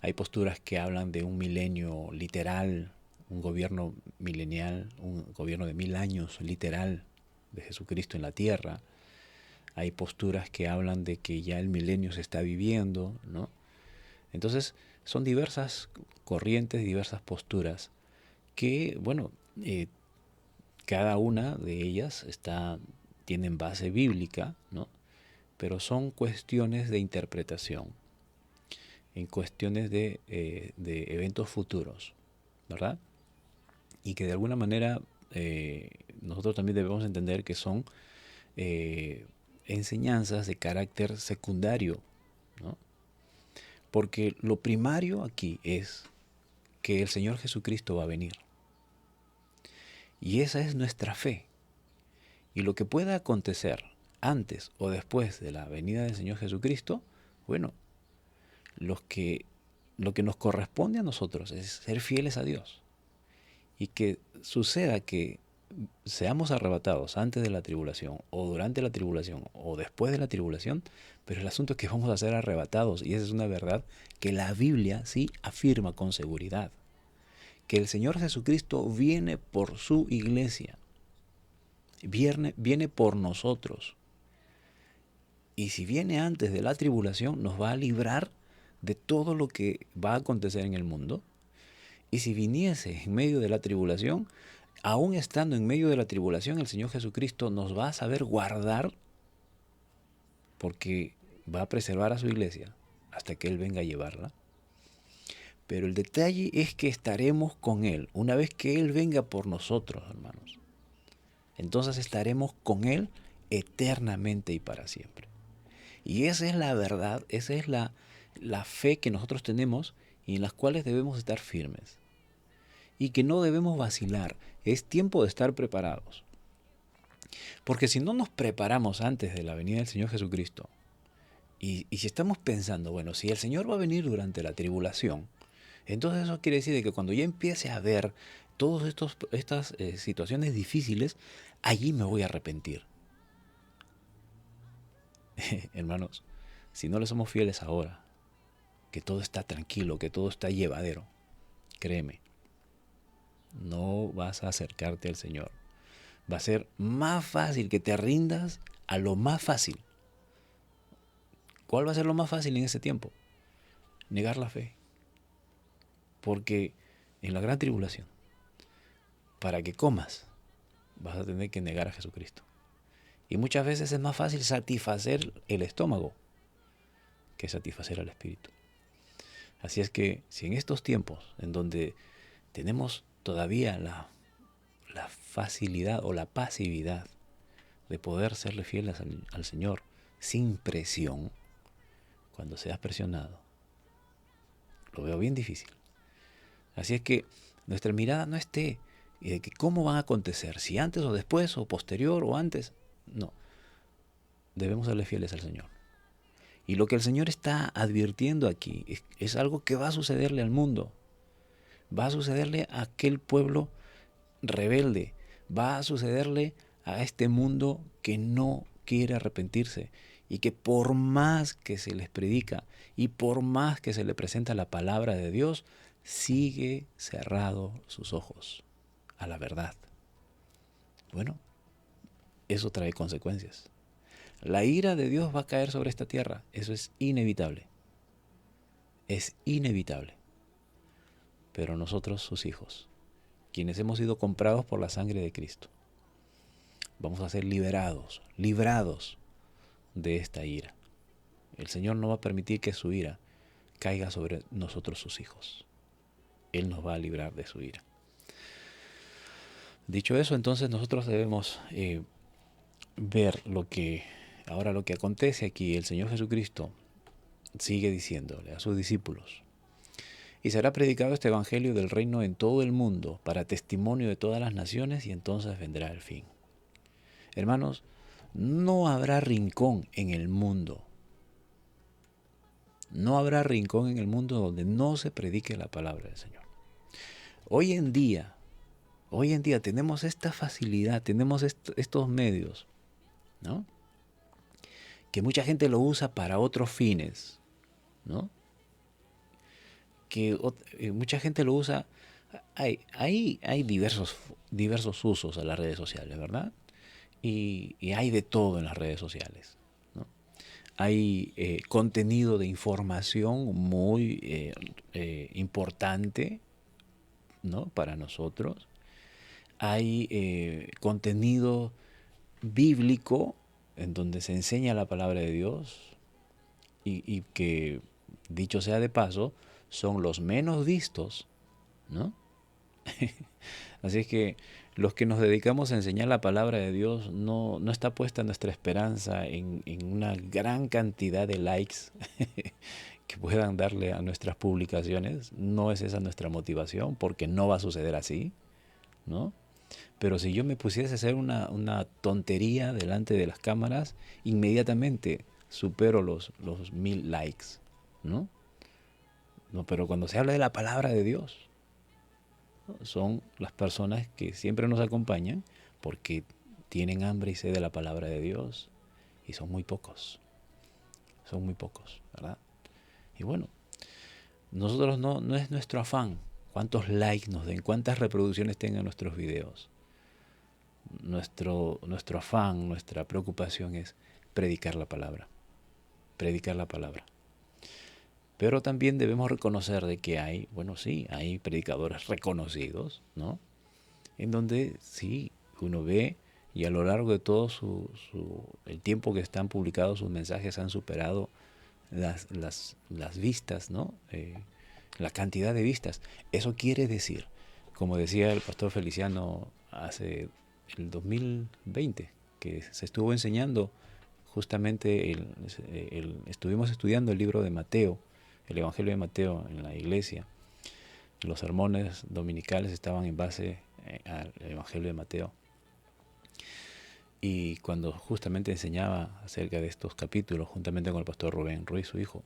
Hay posturas que hablan de un milenio literal, un gobierno milenial, un gobierno de 1000 años literal de Jesucristo en la tierra. Hay posturas que hablan de que ya el milenio se está viviendo, ¿no? Entonces, son diversas corrientes, diversas posturas que, bueno, cada una de ellas tienen base bíblica, ¿no? Pero son cuestiones de interpretación, en cuestiones de eventos futuros, ¿verdad? Y que de alguna manera nosotros también debemos entender que son enseñanzas de carácter secundario, ¿no? Porque lo primario aquí es que el Señor Jesucristo va a venir. Y esa es nuestra fe. Y lo que pueda acontecer antes o después de la venida del Señor Jesucristo, bueno, lo que nos corresponde a nosotros es ser fieles a Dios. Y que suceda que seamos arrebatados antes de la tribulación, o durante la tribulación, o después de la tribulación, pero el asunto es que vamos a ser arrebatados, y esa es una verdad que la Biblia sí afirma con seguridad, que el Señor Jesucristo viene por su iglesia, viene por nosotros, y si viene antes de la tribulación, nos va a librar de todo lo que va a acontecer en el mundo, y si viniese en medio de la tribulación, aún estando en medio de la tribulación, el Señor Jesucristo nos va a saber guardar, porque va a preservar a su iglesia hasta que Él venga a llevarla. Pero el detalle es que estaremos con Él una vez que Él venga por nosotros, hermanos. Entonces estaremos con Él eternamente y para siempre. Y esa es la verdad, esa es la fe que nosotros tenemos y en las cuales debemos estar firmes. Y que no debemos vacilar. Es tiempo de estar preparados. Porque si no nos preparamos antes de la venida del Señor Jesucristo, y si estamos pensando, bueno, si el Señor va a venir durante la tribulación, entonces eso quiere decir de que cuando ya empiece a ver todas estas situaciones difíciles, allí me voy a arrepentir. Hermanos, si no le somos fieles ahora, que todo está tranquilo, que todo está llevadero, créeme, no vas a acercarte al Señor. Va a ser más fácil que te rindas a lo más fácil. ¿Cuál va a ser lo más fácil en ese tiempo? Negar la fe. Porque en la gran tribulación, para que comas, vas a tener que negar a Jesucristo. Y muchas veces es más fácil satisfacer el estómago que satisfacer al espíritu. Así es que si en estos tiempos en donde tenemos todavía la facilidad o la pasividad de poder serle fieles al Señor sin presión, cuando seas presionado, lo veo bien difícil. Así es que nuestra mirada no esté de que cómo van a acontecer, si antes o después o posterior o antes, no. debemos serle fieles al Señor. Y lo que el Señor está advirtiendo aquí es algo que va a sucederle al mundo. Va a sucederle a aquel pueblo rebelde. Va a sucederle a este mundo que no quiere arrepentirse y que por más que se les predica y por más que se le presenta la palabra de Dios, sigue cerrado sus ojos a la verdad. Bueno, eso trae consecuencias. La ira de Dios va a caer sobre esta tierra. Eso es inevitable. Es inevitable. Pero nosotros, sus hijos, quienes hemos sido comprados por la sangre de Cristo, vamos a ser librados de esta ira. El Señor no va a permitir que su ira caiga sobre nosotros, sus hijos. Él nos va a librar de su ira. Dicho eso, entonces nosotros debemos ver lo que acontece aquí. El Señor Jesucristo sigue diciéndole a sus discípulos: y será predicado este evangelio del reino en todo el mundo para testimonio de todas las naciones, y entonces vendrá el fin. Hermanos, no habrá rincón en el mundo. No habrá rincón en el mundo donde no se predique la palabra del Señor. Hoy en día tenemos esta facilidad, tenemos estos medios, ¿no? Que mucha gente lo usa para otros fines, ¿no? Que mucha gente lo usa. Hay diversos usos a las redes sociales, ¿verdad? Y hay de todo en las redes sociales, ¿no? Hay contenido de información muy importante, ¿no? Para nosotros. Hay contenido bíblico en donde se enseña la palabra de Dios y que, dicho sea de paso, son los menos vistos, ¿no? Así es que los que nos dedicamos a enseñar la palabra de Dios, no está puesta nuestra esperanza en una gran cantidad de likes que puedan darle a nuestras publicaciones. No es esa nuestra motivación, porque no va a suceder así, ¿no? Pero si yo me pusiese a hacer una tontería delante de las cámaras, inmediatamente supero los 1000 likes, ¿no? No, pero cuando se habla de la palabra de Dios, ¿no? Son las personas que siempre nos acompañan porque tienen hambre y sed de la palabra de Dios, y son muy pocos, ¿verdad? Y bueno, nosotros no es nuestro afán cuántos likes nos den, cuántas reproducciones tengan nuestros videos. Nuestro afán, nuestra preocupación es predicar la palabra. Pero también debemos reconocer de que hay predicadores reconocidos, ¿no? En donde sí, uno ve, y a lo largo de todo el tiempo que están publicados sus mensajes han superado las vistas, ¿no? La cantidad de vistas. Eso quiere decir, como decía el pastor Feliciano hace el 2020, que se estuvo enseñando justamente, estuvimos estudiando el libro de Mateo, el Evangelio de Mateo en la iglesia. Los sermones dominicales estaban en base al Evangelio de Mateo. Y cuando justamente enseñaba acerca de estos capítulos, juntamente con el pastor Rubén Ruiz, su hijo,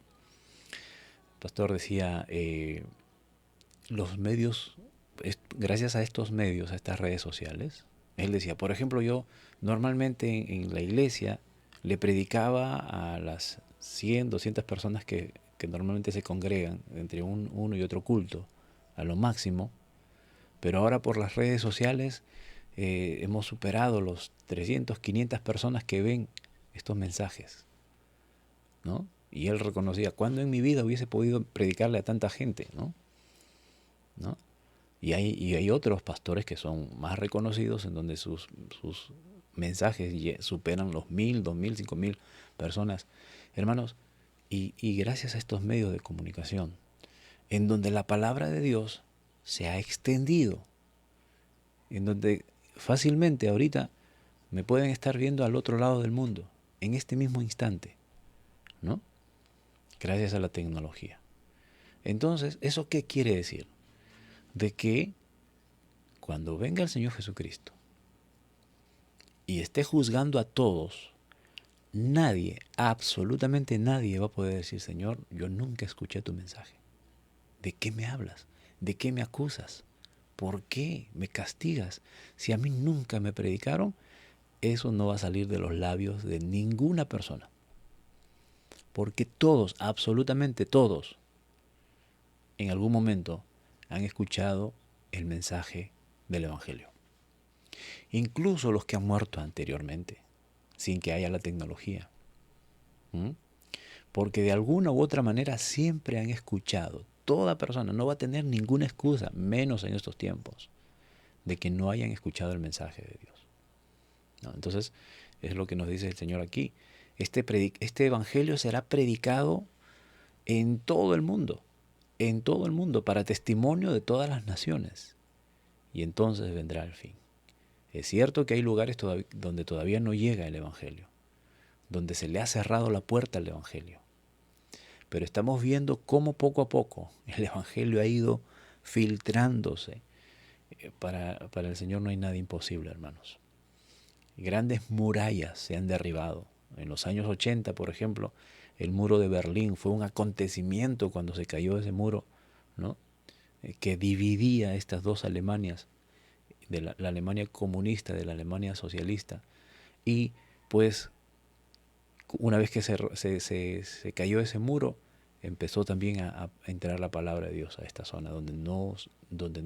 el pastor decía, los medios, gracias a estos medios, a estas redes sociales, él decía, por ejemplo, yo normalmente en la iglesia le predicaba a las 100, 200 personas que normalmente se congregan entre uno y otro culto, a lo máximo, pero ahora por las redes sociales hemos superado los 300, 500 personas que ven estos mensajes, ¿no? Y él reconocía, ¿cuándo en mi vida hubiese podido predicarle a tanta gente, ¿no? Y hay otros pastores que son más reconocidos, en donde sus mensajes superan los 1000, 2000, 5000 personas. Hermanos, y gracias a estos medios de comunicación, en donde la palabra de Dios se ha extendido, en donde fácilmente ahorita me pueden estar viendo al otro lado del mundo, en este mismo instante, ¿no? Gracias a la tecnología. Entonces, ¿eso qué quiere decir? De que cuando venga el Señor Jesucristo y esté juzgando a todos, nadie, absolutamente nadie va a poder decir, Señor, yo nunca escuché tu mensaje. ¿De qué me hablas? ¿De qué me acusas? ¿Por qué me castigas? Si a mí nunca me predicaron, eso no va a salir de los labios de ninguna persona. Porque todos, absolutamente todos, en algún momento han escuchado el mensaje del Evangelio. Incluso los que han muerto anteriormente, sin que haya la tecnología. ¿Mm? Porque de alguna u otra manera siempre han escuchado. Toda persona no va a tener ninguna excusa, menos en estos tiempos, de que no hayan escuchado el mensaje de Dios. ¿No? Entonces, es lo que nos dice el Señor aquí. Este evangelio será predicado en todo el mundo, para testimonio de todas las naciones. Y entonces vendrá el fin. Es cierto que hay lugares donde todavía no llega el evangelio, donde se le ha cerrado la puerta al evangelio. Pero estamos viendo cómo poco a poco el evangelio ha ido filtrándose. Para el Señor no hay nada imposible, hermanos. Grandes murallas se han derribado. En los años 80, por ejemplo, el muro de Berlín fue un acontecimiento cuando se cayó ese muro, ¿no? Que dividía estas dos Alemanias, de la Alemania comunista, de la Alemania socialista. Y pues una vez que se cayó ese muro, empezó también a entrar la palabra de Dios a esta zona donde no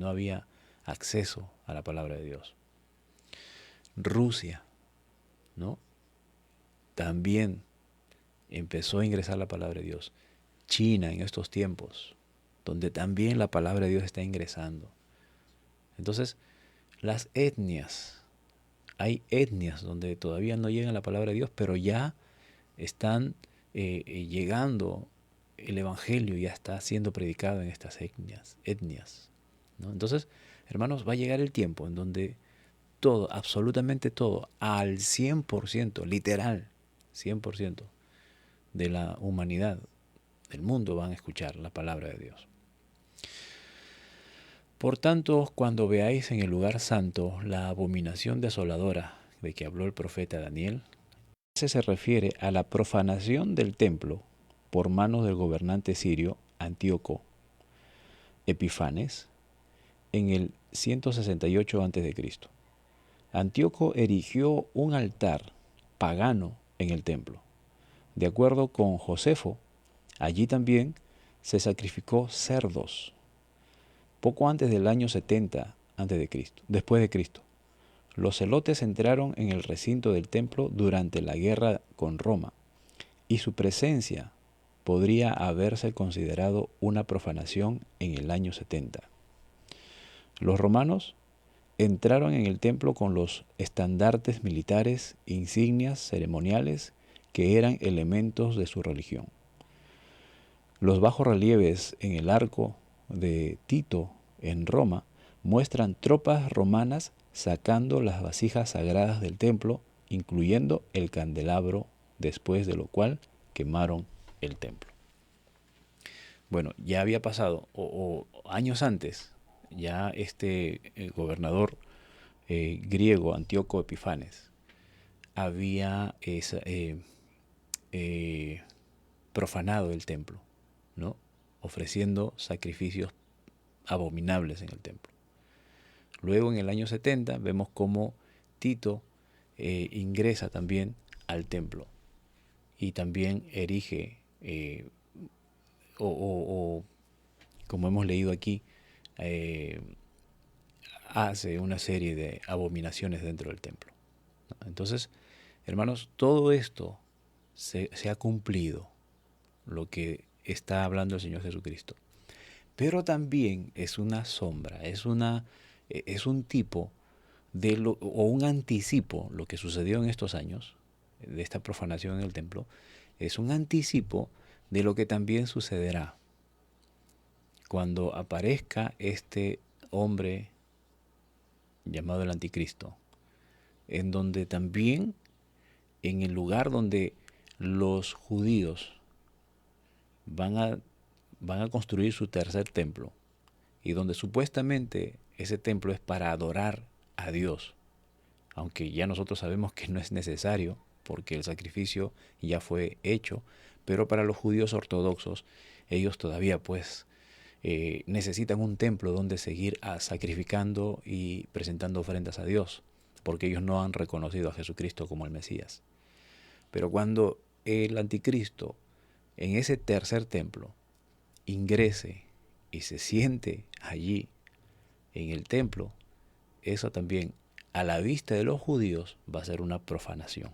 había acceso a la palabra de Dios. Rusia, ¿no? También empezó a ingresar la palabra de Dios. China en estos tiempos, donde también la palabra de Dios está ingresando. Entonces, las etnias, hay etnias donde todavía no llega la palabra de Dios, pero ya están llegando, el evangelio ya está siendo predicado en estas etnias, ¿no? Entonces, hermanos, va a llegar el tiempo en donde todo, absolutamente todo, al 100%, literal, 100% de la humanidad, del mundo, van a escuchar la palabra de Dios. Por tanto, cuando veáis en el lugar santo la abominación desoladora de que habló el profeta Daniel, ese se refiere a la profanación del templo por manos del gobernante sirio Antíoco Epifanes en el 168 a.C. Antíoco erigió un altar pagano en el templo. De acuerdo con Josefo, allí también se sacrificó cerdos. Poco antes del año 70 después de Cristo, los celotes entraron en el recinto del templo durante la guerra con Roma, y su presencia podría haberse considerado una profanación en el año 70. Los romanos entraron en el templo con los estandartes militares, insignias ceremoniales que eran elementos de su religión. Los bajorrelieves en el arco de Tito en Roma muestran tropas romanas sacando las vasijas sagradas del templo, incluyendo el candelabro, después de lo cual quemaron el templo. Bueno, ya había pasado, o años antes, ya el gobernador griego Antíoco Epifanes había profanado el templo, ¿no? Ofreciendo sacrificios abominables en el templo. Luego, en el año 70, vemos cómo Tito ingresa también al templo y también erige, como hemos leído aquí, hace una serie de abominaciones dentro del templo. Entonces, hermanos, todo esto se ha cumplido, lo que está hablando el Señor Jesucristo. Pero también es una sombra, es un tipo o un anticipo, lo que sucedió en estos años, de esta profanación en el templo, es un anticipo de lo que también sucederá cuando aparezca este hombre llamado el Anticristo, en donde también, en el lugar donde los judíos van a construir su tercer templo, y donde supuestamente ese templo es para adorar a Dios, aunque ya nosotros sabemos que no es necesario, porque el sacrificio ya fue hecho, pero para los judíos ortodoxos, ellos todavía pues necesitan un templo donde seguir sacrificando y presentando ofrendas a Dios, porque ellos no han reconocido a Jesucristo como el Mesías. Pero cuando el anticristo en ese tercer templo ingrese y se siente allí en el templo, eso también a la vista de los judíos va a ser una profanación,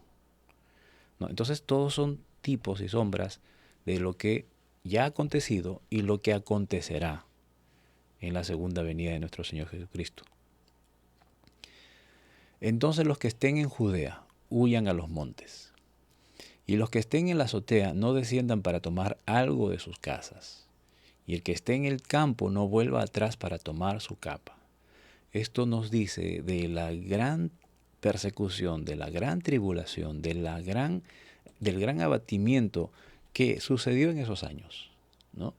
¿no? Entonces todos son tipos y sombras de lo que ya ha acontecido y lo que acontecerá en la segunda venida de nuestro Señor Jesucristo. Entonces los que estén en Judea huyan a los montes, y los que estén en la azotea no desciendan para tomar algo de sus casas, y el que esté en el campo no vuelva atrás para tomar su capa. Esto nos dice de la gran persecución, de la gran tribulación, del gran abatimiento que sucedió en esos años, ¿no?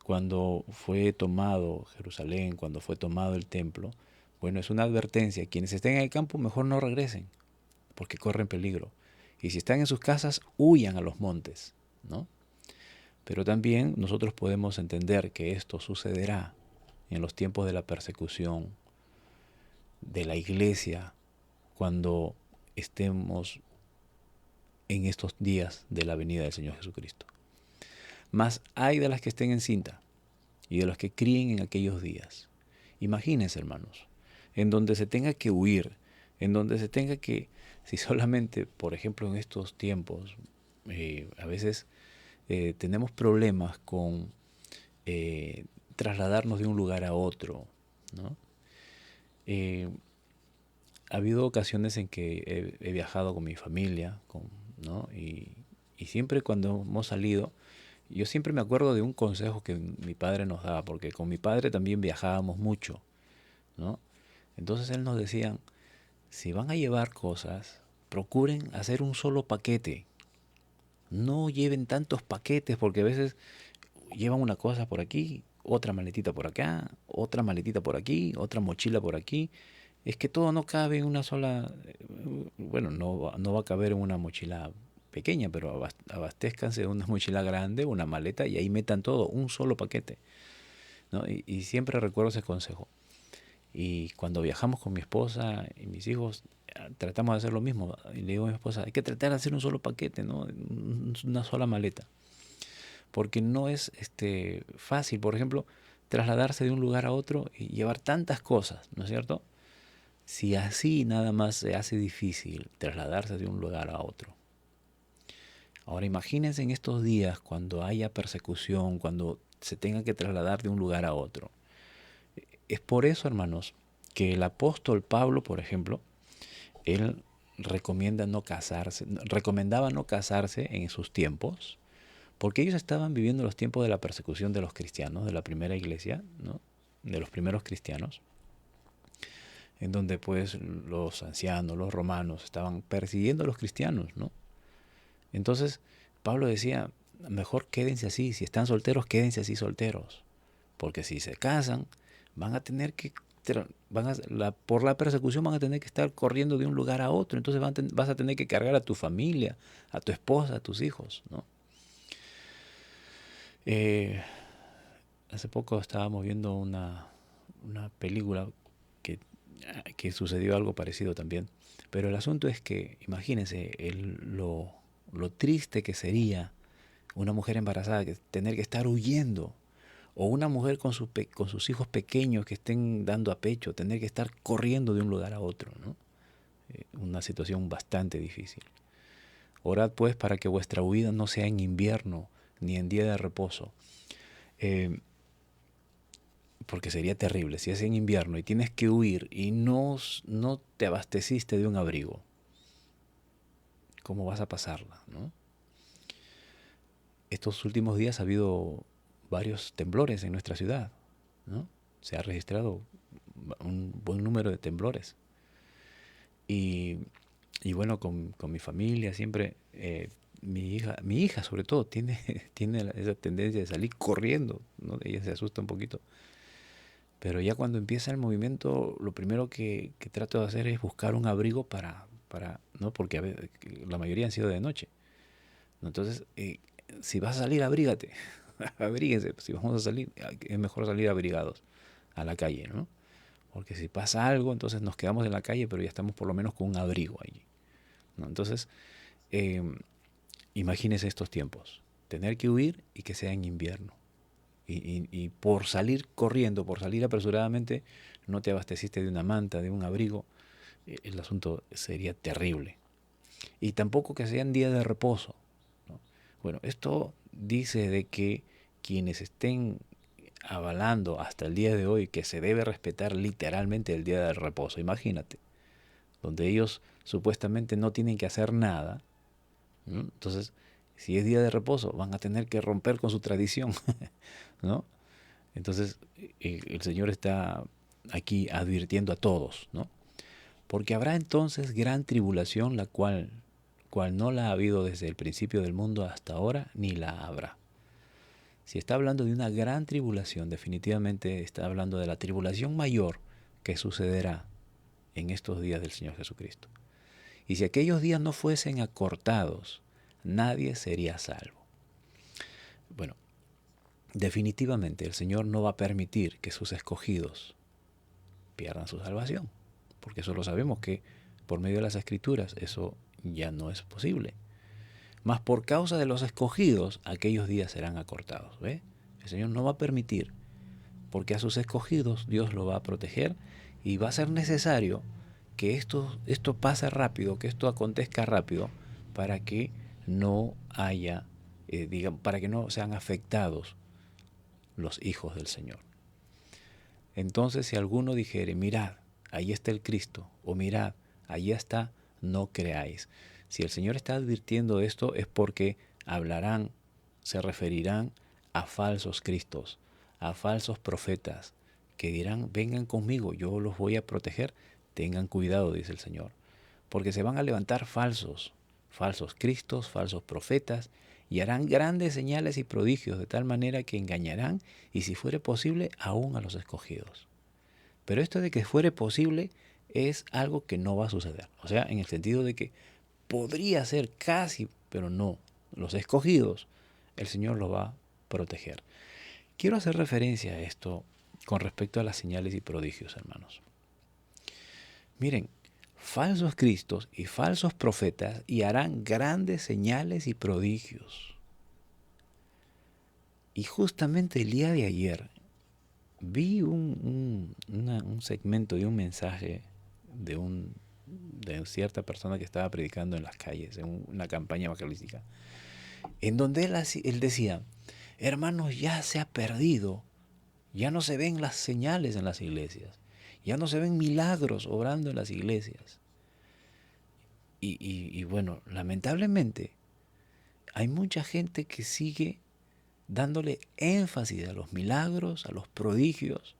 Cuando fue tomado Jerusalén, cuando fue tomado el templo. Bueno, es una advertencia. Quienes estén en el campo mejor no regresen, porque corren peligro. Y si están en sus casas, huyan a los montes, ¿no? Pero también nosotros podemos entender que esto sucederá en los tiempos de la persecución de la iglesia, cuando estemos en estos días de la venida del Señor Jesucristo. Mas hay de las que estén en cinta y de los que críen en aquellos días. Imagínense, hermanos, en donde se tenga que huir, en donde se tenga que, si solamente, por ejemplo, en estos tiempos, a veces tenemos problemas con trasladarnos de un lugar a otro, ¿no? Ha habido ocasiones en que he viajado con mi familia, ¿no? Y siempre cuando hemos salido, yo siempre me acuerdo de un consejo que mi padre nos daba, porque con mi padre también viajábamos mucho, ¿no? Entonces él nos decía, si van a llevar cosas, procuren hacer un solo paquete. No lleven tantos paquetes, porque a veces llevan una cosa por aquí, otra maletita por acá, otra maletita por aquí, otra mochila por aquí. Es que todo no cabe en una sola, bueno, no va a caber en una mochila pequeña, pero abastezcanse de una mochila grande, una maleta, y ahí metan todo, un solo paquete, ¿no? Y siempre recuerdo ese consejo. Y cuando viajamos con mi esposa y mis hijos, tratamos de hacer lo mismo. Y le digo a mi esposa, hay que tratar de hacer un solo paquete, ¿no? Una sola maleta. Porque no es fácil, por ejemplo, trasladarse de un lugar a otro y llevar tantas cosas, ¿no es cierto? Si así nada más se hace difícil trasladarse de un lugar a otro. Ahora imagínense en estos días cuando haya persecución, cuando se tenga que trasladar de un lugar a otro. Es por eso, hermanos, que el apóstol Pablo, por ejemplo, él recomendaba no casarse en sus tiempos, porque ellos estaban viviendo los tiempos de la persecución de los cristianos, de la primera iglesia, ¿no? De los primeros cristianos, en donde pues los ancianos, los romanos, estaban persiguiendo a los cristianos, ¿no? Entonces, Pablo decía, mejor quédense así, si están solteros, quédense así solteros, porque si se casan, van a tener que, por la persecución van a tener que estar corriendo de un lugar a otro, entonces vas a tener que cargar a tu familia, a tu esposa, a tus hijos, ¿no? Hace poco estábamos viendo una película que sucedió algo parecido también, pero el asunto es que, imagínense, lo triste que sería una mujer embarazada tener que estar huyendo, o una mujer con sus hijos pequeños que estén dando a pecho, tener que estar corriendo de un lugar a otro, ¿no? Una situación bastante difícil. Orad pues para que vuestra huida no sea en invierno ni en día de reposo, porque sería terrible si es en invierno y tienes que huir y no te abasteciste de un abrigo. ¿Cómo vas a pasarla, no? Estos últimos días ha habido varios temblores en nuestra ciudad, ¿no? Se ha registrado un buen número de temblores. Y bueno, con mi familia siempre, mi hija sobre todo, tiene esa tendencia de salir corriendo, ¿no? Ella se asusta un poquito. Pero ya cuando empieza el movimiento, lo primero que trato de hacer es buscar un abrigo para ¿no? Porque la mayoría han sido de noche. ¿No? Entonces, si vas a salir, abrígate. Abríguense. Si vamos a salir, es mejor salir abrigados a la calle, ¿no? Porque si pasa algo, entonces nos quedamos en la calle, pero ya estamos por lo menos con un abrigo allí, ¿no? Entonces, imagínese estos tiempos. Tener que huir y que sea en invierno. Y por salir corriendo, por salir apresuradamente, no te abasteciste de una manta, de un abrigo, el asunto sería terrible. Y tampoco que sean días de reposo, ¿no? Bueno, esto dice de que quienes estén avalando hasta el día de hoy que se debe respetar literalmente el día del reposo, imagínate, donde ellos supuestamente no tienen que hacer nada, ¿no? Entonces, si es día de reposo, van a tener que romper con su tradición, ¿no? Entonces, el Señor está aquí advirtiendo a todos, ¿no? Porque habrá entonces gran tribulación, la cual no la ha habido desde el principio del mundo hasta ahora, ni la habrá. Si está hablando de una gran tribulación, definitivamente está hablando de la tribulación mayor que sucederá en estos días del Señor Jesucristo. Y si aquellos días no fuesen acortados, nadie sería salvo. Bueno, definitivamente el Señor no va a permitir que sus escogidos pierdan su salvación, porque eso lo sabemos que por medio de las Escrituras eso ya no es posible. Mas por causa de los escogidos, aquellos días serán acortados. ¿Ve? El Señor no va a permitir, porque a sus escogidos Dios lo va a proteger y va a ser necesario que esto pase rápido, que esto acontezca rápido, para que no haya, para que no sean afectados los hijos del Señor. Entonces, si alguno dijere, mirad, ahí está el Cristo, o mirad, allí está, no creáis. Si el Señor está advirtiendo esto es porque hablarán, se referirán a falsos cristos, a falsos profetas, que dirán, vengan conmigo, yo los voy a proteger, tengan cuidado, dice el Señor, porque se van a levantar falsos cristos, falsos profetas, y harán grandes señales y prodigios, de tal manera que engañarán, y si fuere posible, aún a los escogidos. Pero esto de que fuere posible es algo que no va a suceder. O sea, en el sentido de que podría ser casi, pero no. Los escogidos, el Señor los va a proteger. Quiero hacer referencia a esto con respecto a las señales y prodigios, hermanos. Miren, falsos cristos y falsos profetas y harán grandes señales y prodigios. Y justamente el día de ayer vi un segmento de un mensaje de cierta persona que estaba predicando en las calles, en una campaña evangelística, en donde él decía, hermanos, ya se ha perdido, ya no se ven las señales en las iglesias, ya no se ven milagros obrando en las iglesias. Y bueno, lamentablemente, hay mucha gente que sigue dándole énfasis a los milagros, a los prodigios,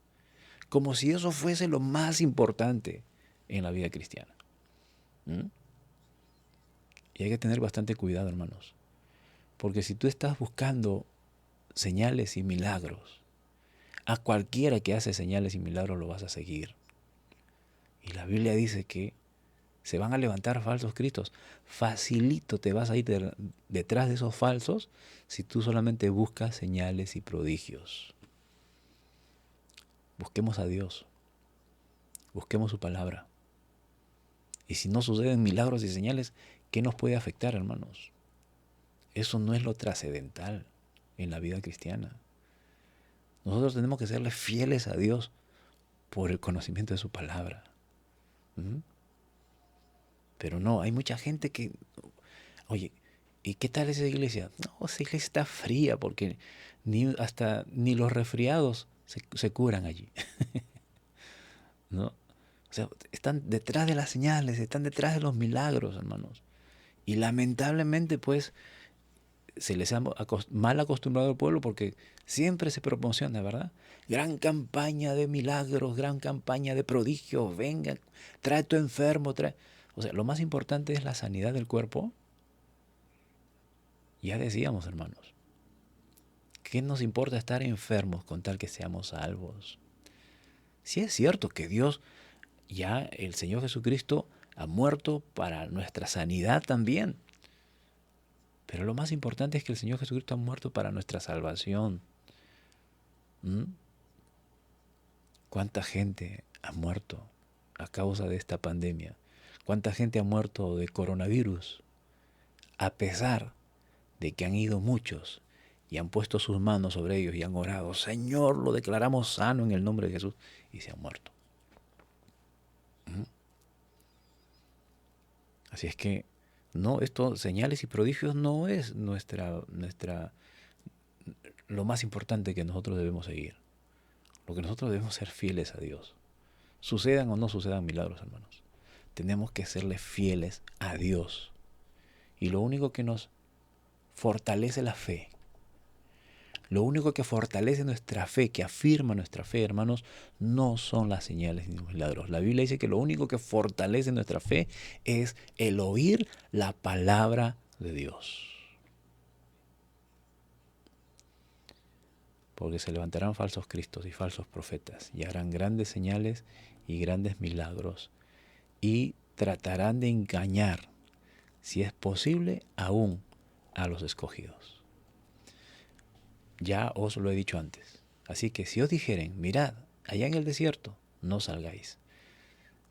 como si eso fuese lo más importante en la vida cristiana. Y hay que tener bastante cuidado, hermanos, porque si tú estás buscando señales y milagros, a cualquiera que hace señales y milagros lo vas a seguir. Y la Biblia dice que se van a levantar falsos cristos. Facilito te vas a ir detrás de esos falsos si tú solamente buscas señales y prodigios. Busquemos a Dios. Busquemos su palabra. Y si no suceden milagros y señales, ¿qué nos puede afectar, hermanos? Eso no es lo trascendental en la vida cristiana. Nosotros tenemos que serle fieles a Dios por el conocimiento de su palabra. Pero no, hay mucha gente que, oye, ¿y qué tal esa iglesia? No, esa iglesia está fría porque ni los resfriados se curan allí. ¿No? O sea, están detrás de las señales, están detrás de los milagros, hermanos. Y lamentablemente, pues, se les ha mal acostumbrado al pueblo porque siempre se promociona, ¿verdad? Gran campaña de milagros, gran campaña de prodigios, venga, trae tu enfermo, trae... O sea, lo más importante es la sanidad del cuerpo. Ya decíamos, hermanos, ¿qué nos importa estar enfermos con tal que seamos salvos? Sí es cierto que Dios, ya el Señor Jesucristo, Ha muerto para nuestra sanidad también. Pero lo más importante es que el Señor Jesucristo ha muerto para nuestra salvación. ¿Mm? ¿Cuánta gente ha muerto a causa de esta pandemia? ¿Cuánta gente ha muerto de coronavirus? A pesar de que han ido muchos y han puesto sus manos sobre ellos y han orado, Señor, lo declaramos sano en el nombre de Jesús, y se han muerto. ¿Mm? Así es que no, esto, señales y prodigios, no es lo más importante que nosotros debemos seguir. Lo que nosotros debemos ser fieles a Dios. Sucedan o no sucedan milagros, hermanos. Tenemos que serle fieles a Dios. Y lo único que nos fortalece la fe, lo único que fortalece nuestra fe, que afirma nuestra fe, hermanos, no son las señales ni los milagros. La Biblia dice que lo único que fortalece nuestra fe es el oír la palabra de Dios. Porque se levantarán falsos cristos y falsos profetas y harán grandes señales y grandes milagros y tratarán de engañar, si es posible, aún a los escogidos. Ya os lo he dicho antes. Así que si os dijeren, mirad, allá en el desierto, no salgáis.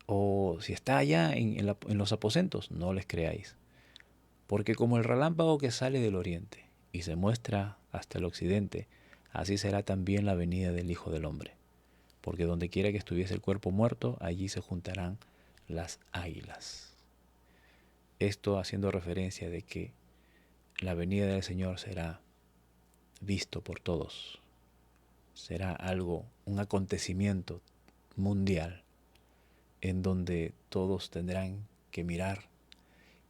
O si está allá en los aposentos, no les creáis. Porque como el relámpago que sale del oriente y se muestra hasta el occidente, así será también la venida del Hijo del Hombre. Porque donde quiera que estuviese el cuerpo muerto, allí se juntarán las águilas. Esto haciendo referencia de que la venida del Señor será visto por todos. Será algo, un acontecimiento mundial en donde todos tendrán que mirar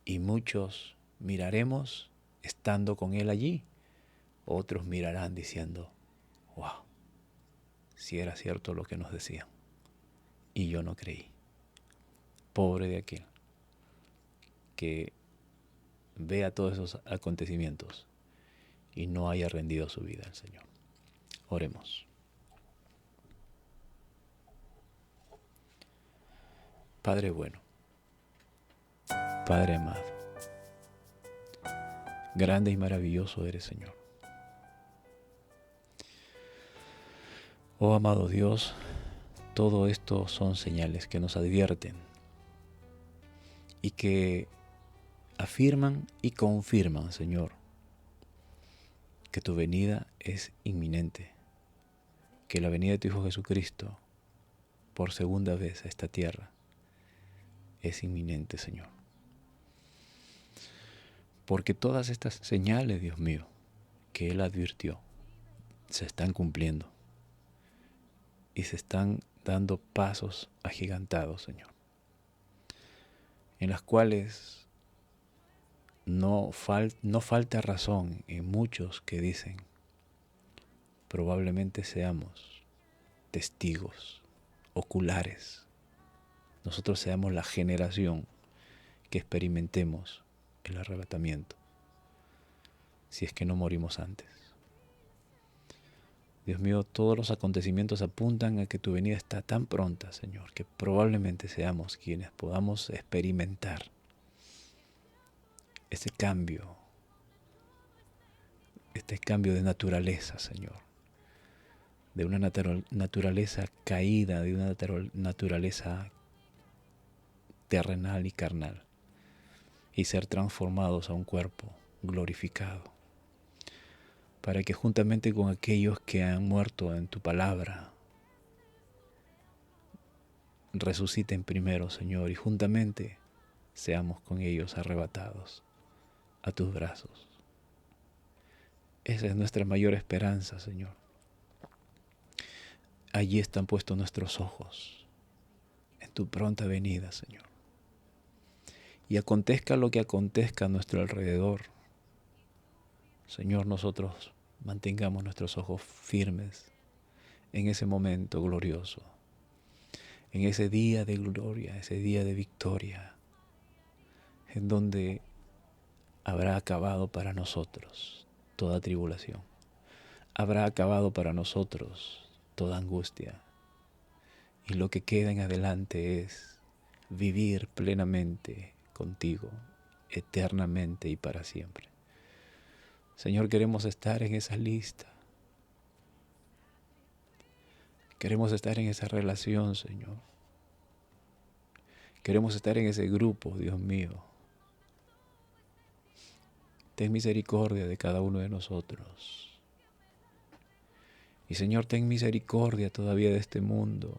y muchos miraremos estando con Él allí. Otros mirarán diciendo, wow, si era cierto lo que nos decían y yo no creí. Pobre de aquel que vea todos esos acontecimientos y no haya rendido su vida al Señor. Oremos. Padre bueno, Padre amado, grande y maravilloso eres, Señor. Oh amado Dios, todo esto son señales que nos advierten y que afirman y confirman, Señor, que tu venida es inminente, que la venida de tu Hijo Jesucristo por segunda vez a esta tierra es inminente, Señor. Porque todas estas señales, Dios mío, que Él advirtió, se están cumpliendo y se están dando pasos agigantados, Señor, en las cuales no falta razón en muchos que dicen, probablemente seamos testigos oculares. Nosotros seamos la generación que experimentemos el arrebatamiento, si es que no morimos antes. Dios mío, todos los acontecimientos apuntan a que tu venida está tan pronta, Señor, que probablemente seamos quienes podamos experimentar este cambio de naturaleza, Señor, de una naturaleza caída, de una naturaleza terrenal y carnal, y ser transformados a un cuerpo glorificado, para que juntamente con aquellos que han muerto en tu palabra, resuciten primero, Señor, y juntamente seamos con ellos arrebatados a tus brazos. Esa es nuestra mayor esperanza, Señor. Allí están puestos nuestros ojos, en tu pronta venida, Señor. Y acontezca lo que acontezca a nuestro alrededor, Señor, nosotros mantengamos nuestros ojos firmes en ese momento glorioso, en ese día de gloria, ese día de victoria, en donde habrá acabado para nosotros toda tribulación. Habrá acabado para nosotros toda angustia. Y lo que queda en adelante es vivir plenamente contigo, eternamente y para siempre. Señor, queremos estar en esa lista. Queremos estar en esa relación, Señor. Queremos estar en ese grupo, Dios mío. Ten misericordia de cada uno de nosotros. Y Señor, ten misericordia todavía de este mundo,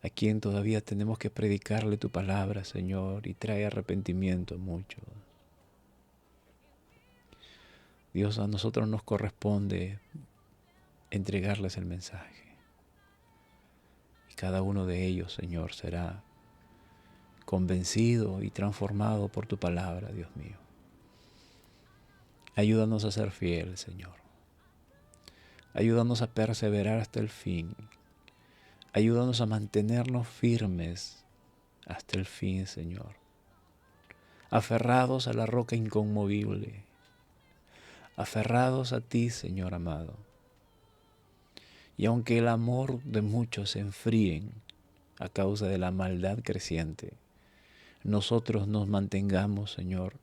a quien todavía tenemos que predicarle tu palabra, Señor, y trae arrepentimiento a muchos. Dios, a nosotros nos corresponde entregarles el mensaje. Y cada uno de ellos, Señor, será convencido y transformado por tu palabra, Dios mío. Ayúdanos a ser fieles, Señor. Ayúdanos a perseverar hasta el fin. Ayúdanos a mantenernos firmes hasta el fin, Señor. Aferrados a la roca inconmovible. Aferrados a ti, Señor amado. Y aunque el amor de muchos se enfríen a causa de la maldad creciente, nosotros nos mantengamos, Señor,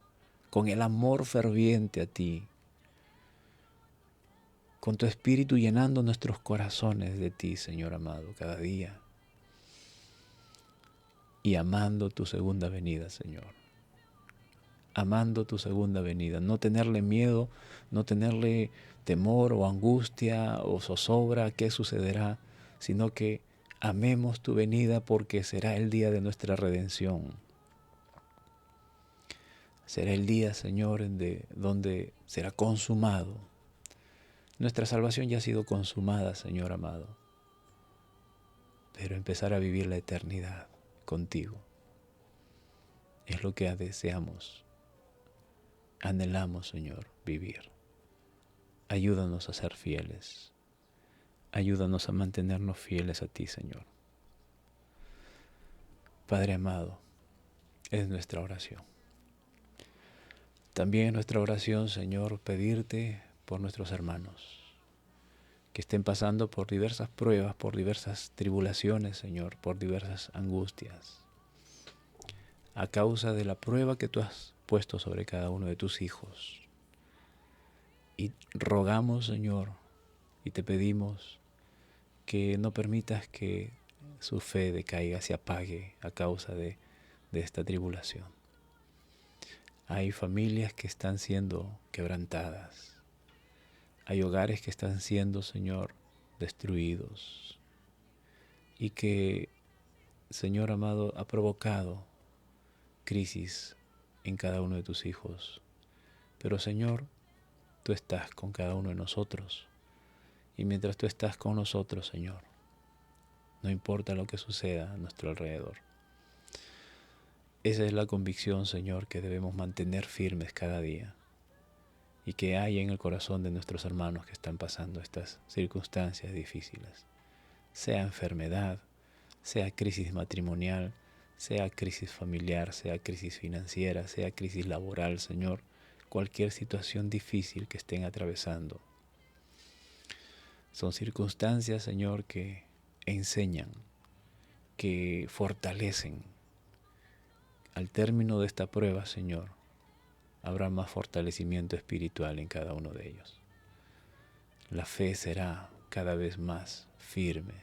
con el amor ferviente a ti, con tu espíritu llenando nuestros corazones de ti, Señor amado, cada día. Y amando tu segunda venida, Señor. Amando tu segunda venida. No tenerle miedo, no tenerle temor o angustia o zozobra a qué sucederá, sino que amemos tu venida porque será el día de nuestra redención. Será el día, Señor, donde será consumado. Nuestra salvación ya ha sido consumada, Señor amado. Pero empezar a vivir la eternidad contigo es lo que deseamos, anhelamos, Señor, vivir. Ayúdanos a ser fieles. Ayúdanos a mantenernos fieles a ti, Señor. Padre amado, es nuestra oración. También es nuestra oración, Señor, pedirte por nuestros hermanos que estén pasando por diversas pruebas, por diversas tribulaciones, Señor, por diversas angustias, a causa de la prueba que tú has puesto sobre cada uno de tus hijos. Y rogamos, Señor, y te pedimos que no permitas que su fe decaiga, se apague a causa de esta tribulación. Hay familias que están siendo quebrantadas. Hay hogares que están siendo, Señor, destruidos. Y que, Señor amado, ha provocado crisis en cada uno de tus hijos. Pero, Señor, tú estás con cada uno de nosotros. Y mientras tú estás con nosotros, Señor, no importa lo que suceda a nuestro alrededor. Esa es la convicción, Señor, que debemos mantener firmes cada día. Y que haya en el corazón de nuestros hermanos que están pasando estas circunstancias difíciles. Sea enfermedad, sea crisis matrimonial, sea crisis familiar, sea crisis financiera, sea crisis laboral, Señor. Cualquier situación difícil que estén atravesando. Son circunstancias, Señor, que enseñan, que fortalecen. Al término de esta prueba, Señor, habrá más fortalecimiento espiritual en cada uno de ellos. La fe será cada vez más firme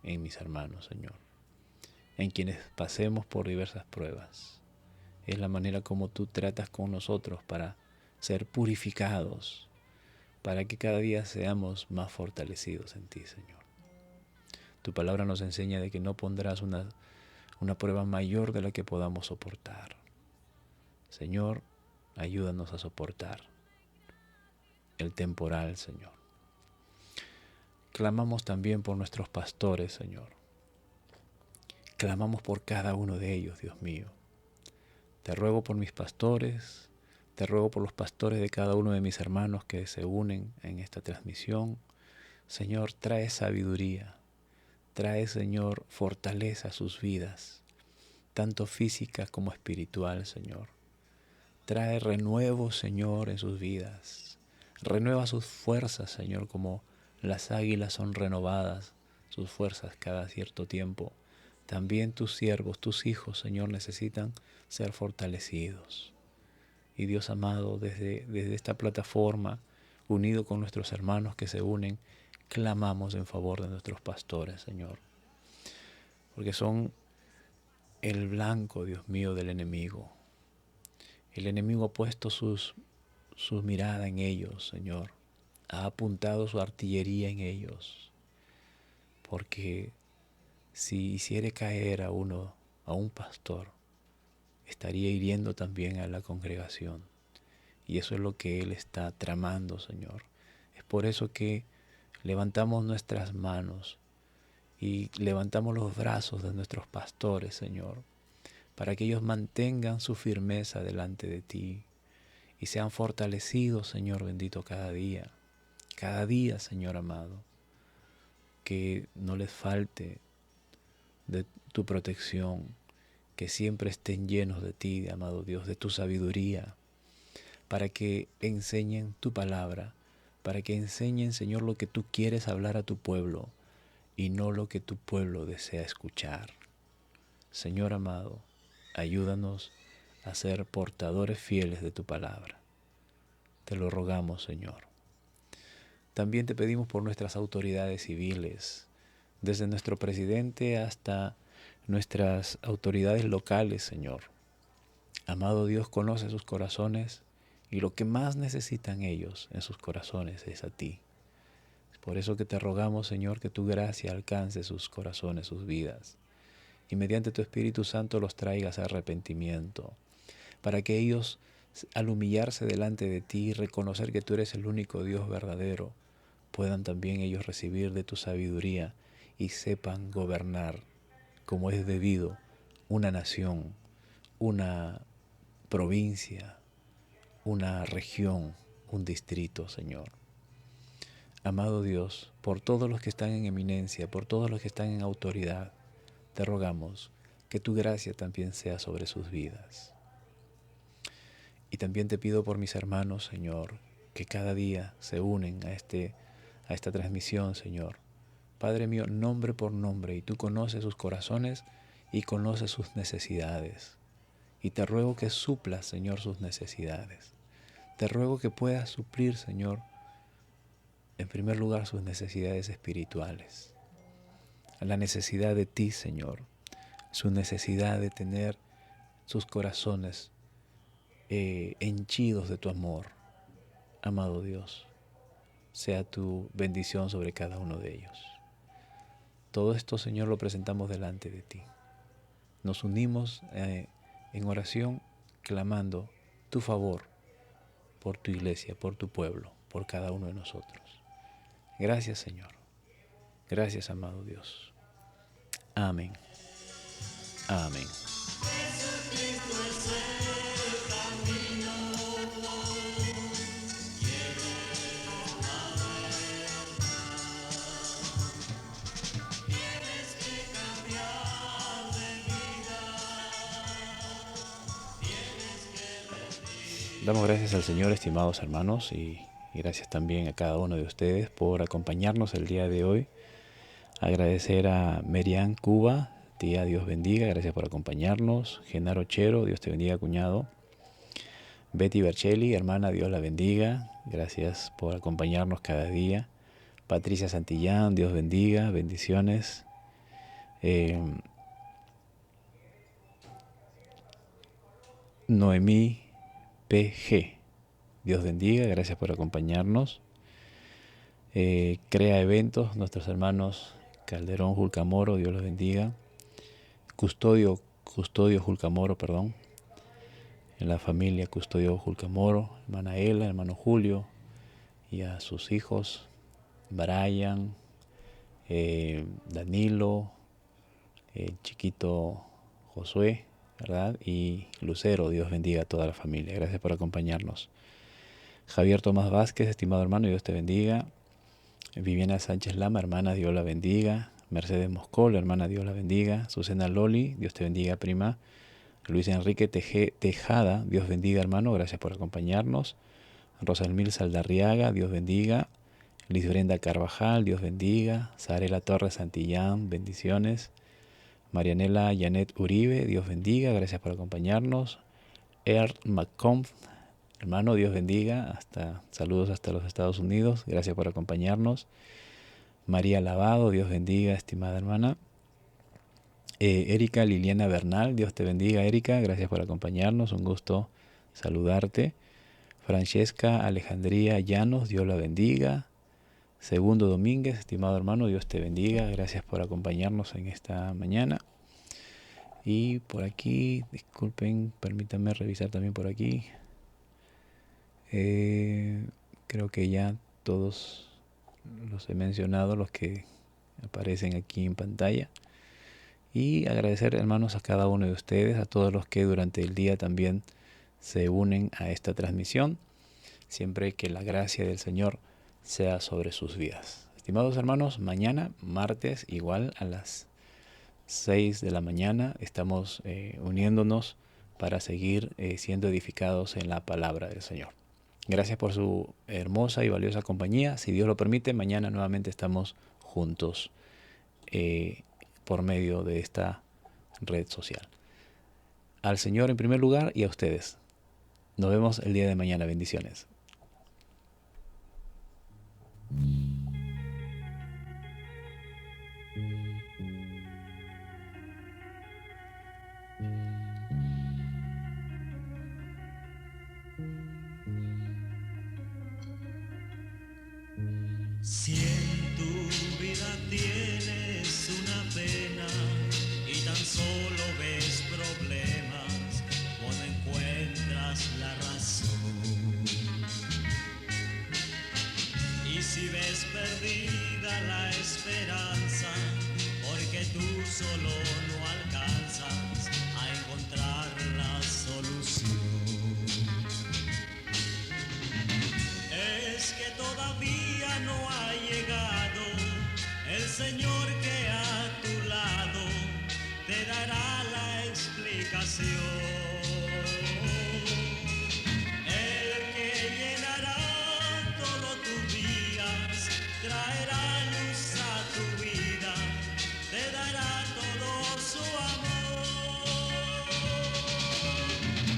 en mis hermanos, Señor, en quienes pasemos por diversas pruebas. Es la manera como tú tratas con nosotros para ser purificados, para que cada día seamos más fortalecidos en ti, Señor. Tu palabra nos enseña de que no pondrás una prueba mayor de la que podamos soportar. Señor, ayúdanos a soportar el temporal, Señor. Clamamos también por nuestros pastores, Señor. Clamamos por cada uno de ellos, Dios mío. Te ruego por mis pastores, te ruego por los pastores de cada uno de mis hermanos que se unen en esta transmisión. Señor, trae sabiduría, trae, Señor, fortaleza a sus vidas, tanto física como espiritual, Señor. Trae renuevo, Señor, en sus vidas. Renueva sus fuerzas, Señor, como las águilas son renovadas, sus fuerzas cada cierto tiempo. también tus siervos, tus hijos, Señor, necesitan ser fortalecidos. Y Dios amado, desde esta plataforma, unido con nuestros hermanos que se unen, clamamos en favor de nuestros pastores, Señor. Porque son el blanco, Dios mío, del enemigo. El enemigo ha puesto su mirada en ellos, Señor. Ha apuntado su artillería en ellos. Porque si hiciere caer a un pastor, estaría hiriendo también a la congregación. Y eso es lo que Él está tramando, Señor. Es por eso que levantamos nuestras manos y levantamos los brazos de nuestros pastores, Señor, para que ellos mantengan su firmeza delante de ti y sean fortalecidos, Señor bendito, cada día, Señor amado, que no les falte de tu protección, que siempre estén llenos de ti, amado Dios, de tu sabiduría, para que enseñen tu palabra, para que enseñen, Señor, lo que tú quieres hablar a tu pueblo y no lo que tu pueblo desea escuchar. Señor amado, ayúdanos a ser portadores fieles de tu palabra. Te lo rogamos, Señor. También te pedimos por nuestras autoridades civiles, desde nuestro presidente hasta nuestras autoridades locales, Señor. Amado Dios, conoce sus corazones y lo que más necesitan ellos en sus corazones es a ti. Es por eso que te rogamos, Señor, que tu gracia alcance sus corazones, sus vidas, y mediante tu Espíritu Santo los traigas a arrepentimiento, para que ellos, al humillarse delante de ti y reconocer que tú eres el único Dios verdadero, puedan también ellos recibir de tu sabiduría y sepan gobernar como es debido una nación, una provincia, una región, un distrito, Señor. Amado Dios, por todos los que están en eminencia, por todos los que están en autoridad, te rogamos que tu gracia también sea sobre sus vidas. Y también te pido por mis hermanos, Señor, que cada día se unen a esta transmisión, Señor. Padre mío, nombre por nombre, y tú conoces sus corazones y conoces sus necesidades. Y te ruego que suplas, Señor, sus necesidades. Te ruego que puedas suplir, Señor, en primer lugar sus necesidades espirituales. La necesidad de ti, Señor. Su necesidad de tener sus corazones henchidos de tu amor. Amado Dios, sea tu bendición sobre cada uno de ellos. Todo esto, Señor, lo presentamos delante de ti. Nos unimos en oración, clamando tu favor por tu iglesia, por tu pueblo, por cada uno de nosotros. Gracias, Señor. Gracias, amado Dios. Amén. Amén. Damos gracias al Señor, estimados hermanos, y gracias también a cada uno de ustedes por acompañarnos el día de hoy. Agradecer a Merian Cuba, tía, Dios bendiga, gracias por acompañarnos. Genaro Chero, Dios te bendiga, cuñado. Betty Berchelli, hermana, Dios la bendiga, gracias por acompañarnos cada día. Patricia Santillán, Dios bendiga, bendiciones. Noemí PG, Dios bendiga, gracias por acompañarnos. Crea Eventos, nuestros hermanos Calderón Julcamoro, Dios los bendiga. Custodio Julcamoro, perdón. En la familia Custodio Julcamoro, hermana Ela, hermano Julio, y a sus hijos, Brian, Danilo, el chiquito Josué, ¿verdad? Y Lucero, Dios bendiga a toda la familia. Gracias por acompañarnos. Javier Tomás Vázquez, estimado hermano, Dios te bendiga. Viviana Sánchez Lama, hermana, Dios la bendiga. Mercedes Moscol, hermana, Dios la bendiga. Susana Loli, Dios te bendiga, prima. Luis Enrique Tejada, Dios bendiga, hermano, gracias por acompañarnos. Rosalmil Saldarriaga, Dios bendiga. Liz Brenda Carvajal, Dios bendiga. Sarela Torres Santillán, bendiciones. Marianela Janet Uribe, Dios bendiga, gracias por acompañarnos. Earl McCombs, hermano, Dios bendiga, saludos hasta los Estados Unidos, gracias por acompañarnos. María Lavado, Dios bendiga, estimada hermana. Erika Liliana Bernal, Dios te bendiga, Erika, gracias por acompañarnos, un gusto saludarte. Francesca Alejandría Llanos, Dios la bendiga. Segundo Domínguez, estimado hermano, Dios te bendiga, gracias por acompañarnos en esta mañana. Y por aquí, disculpen, permítanme revisar también por aquí. Creo que ya todos los he mencionado, los que aparecen aquí en pantalla. Y agradecer, hermanos, a cada uno de ustedes, a todos los que durante el día también se unen a esta transmisión. Siempre que la gracia del Señor sea sobre sus vidas. Estimados hermanos, mañana, martes, igual a las 6 de la mañana, estamos uniéndonos para seguir siendo edificados en la palabra del Señor. Gracias por su hermosa y valiosa compañía. Si Dios lo permite, mañana nuevamente estamos juntos por medio de esta red social. Al Señor en primer lugar y a ustedes. Nos vemos el día de mañana. Bendiciones. Si en tu vida tienes una pena y tan solo ves problemas, o no encuentras la razón, y si ves perdida la esperanza, porque tú solo no alcanzas a encontrar la solución, es que todavía no ha llegado el Señor que a tu lado te dará la explicación. El que llenará todos tus días, traerá luz a tu vida, te dará todo su amor.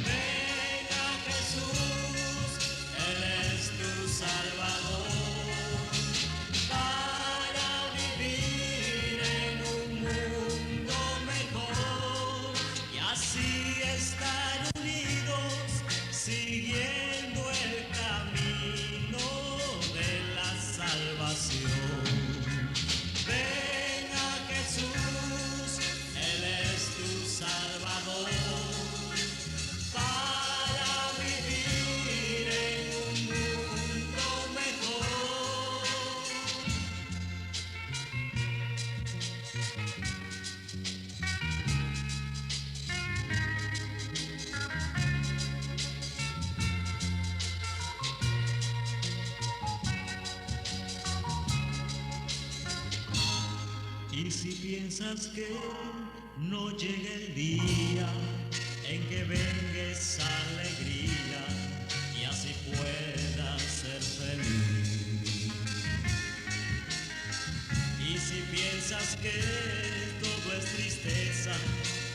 Ven a Jesús, Él es tu Salvador, para vivir en un mundo mejor y así estar unidos, siguiendo el camino de la salvación. Ven a Jesús, Él es tu Salvador, para vivir en un mundo mejor. Y si piensas que no llega el día en que venga esa alegría y así puedas ser feliz, y si piensas que todo es tristeza,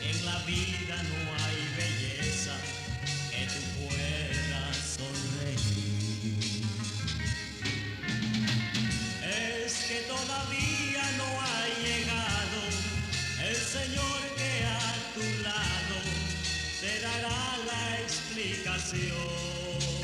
en la vida no hay belleza, que tú puedas sonreír, es que todavía no ha llegado el Señor que a tu lado te dará la explicación.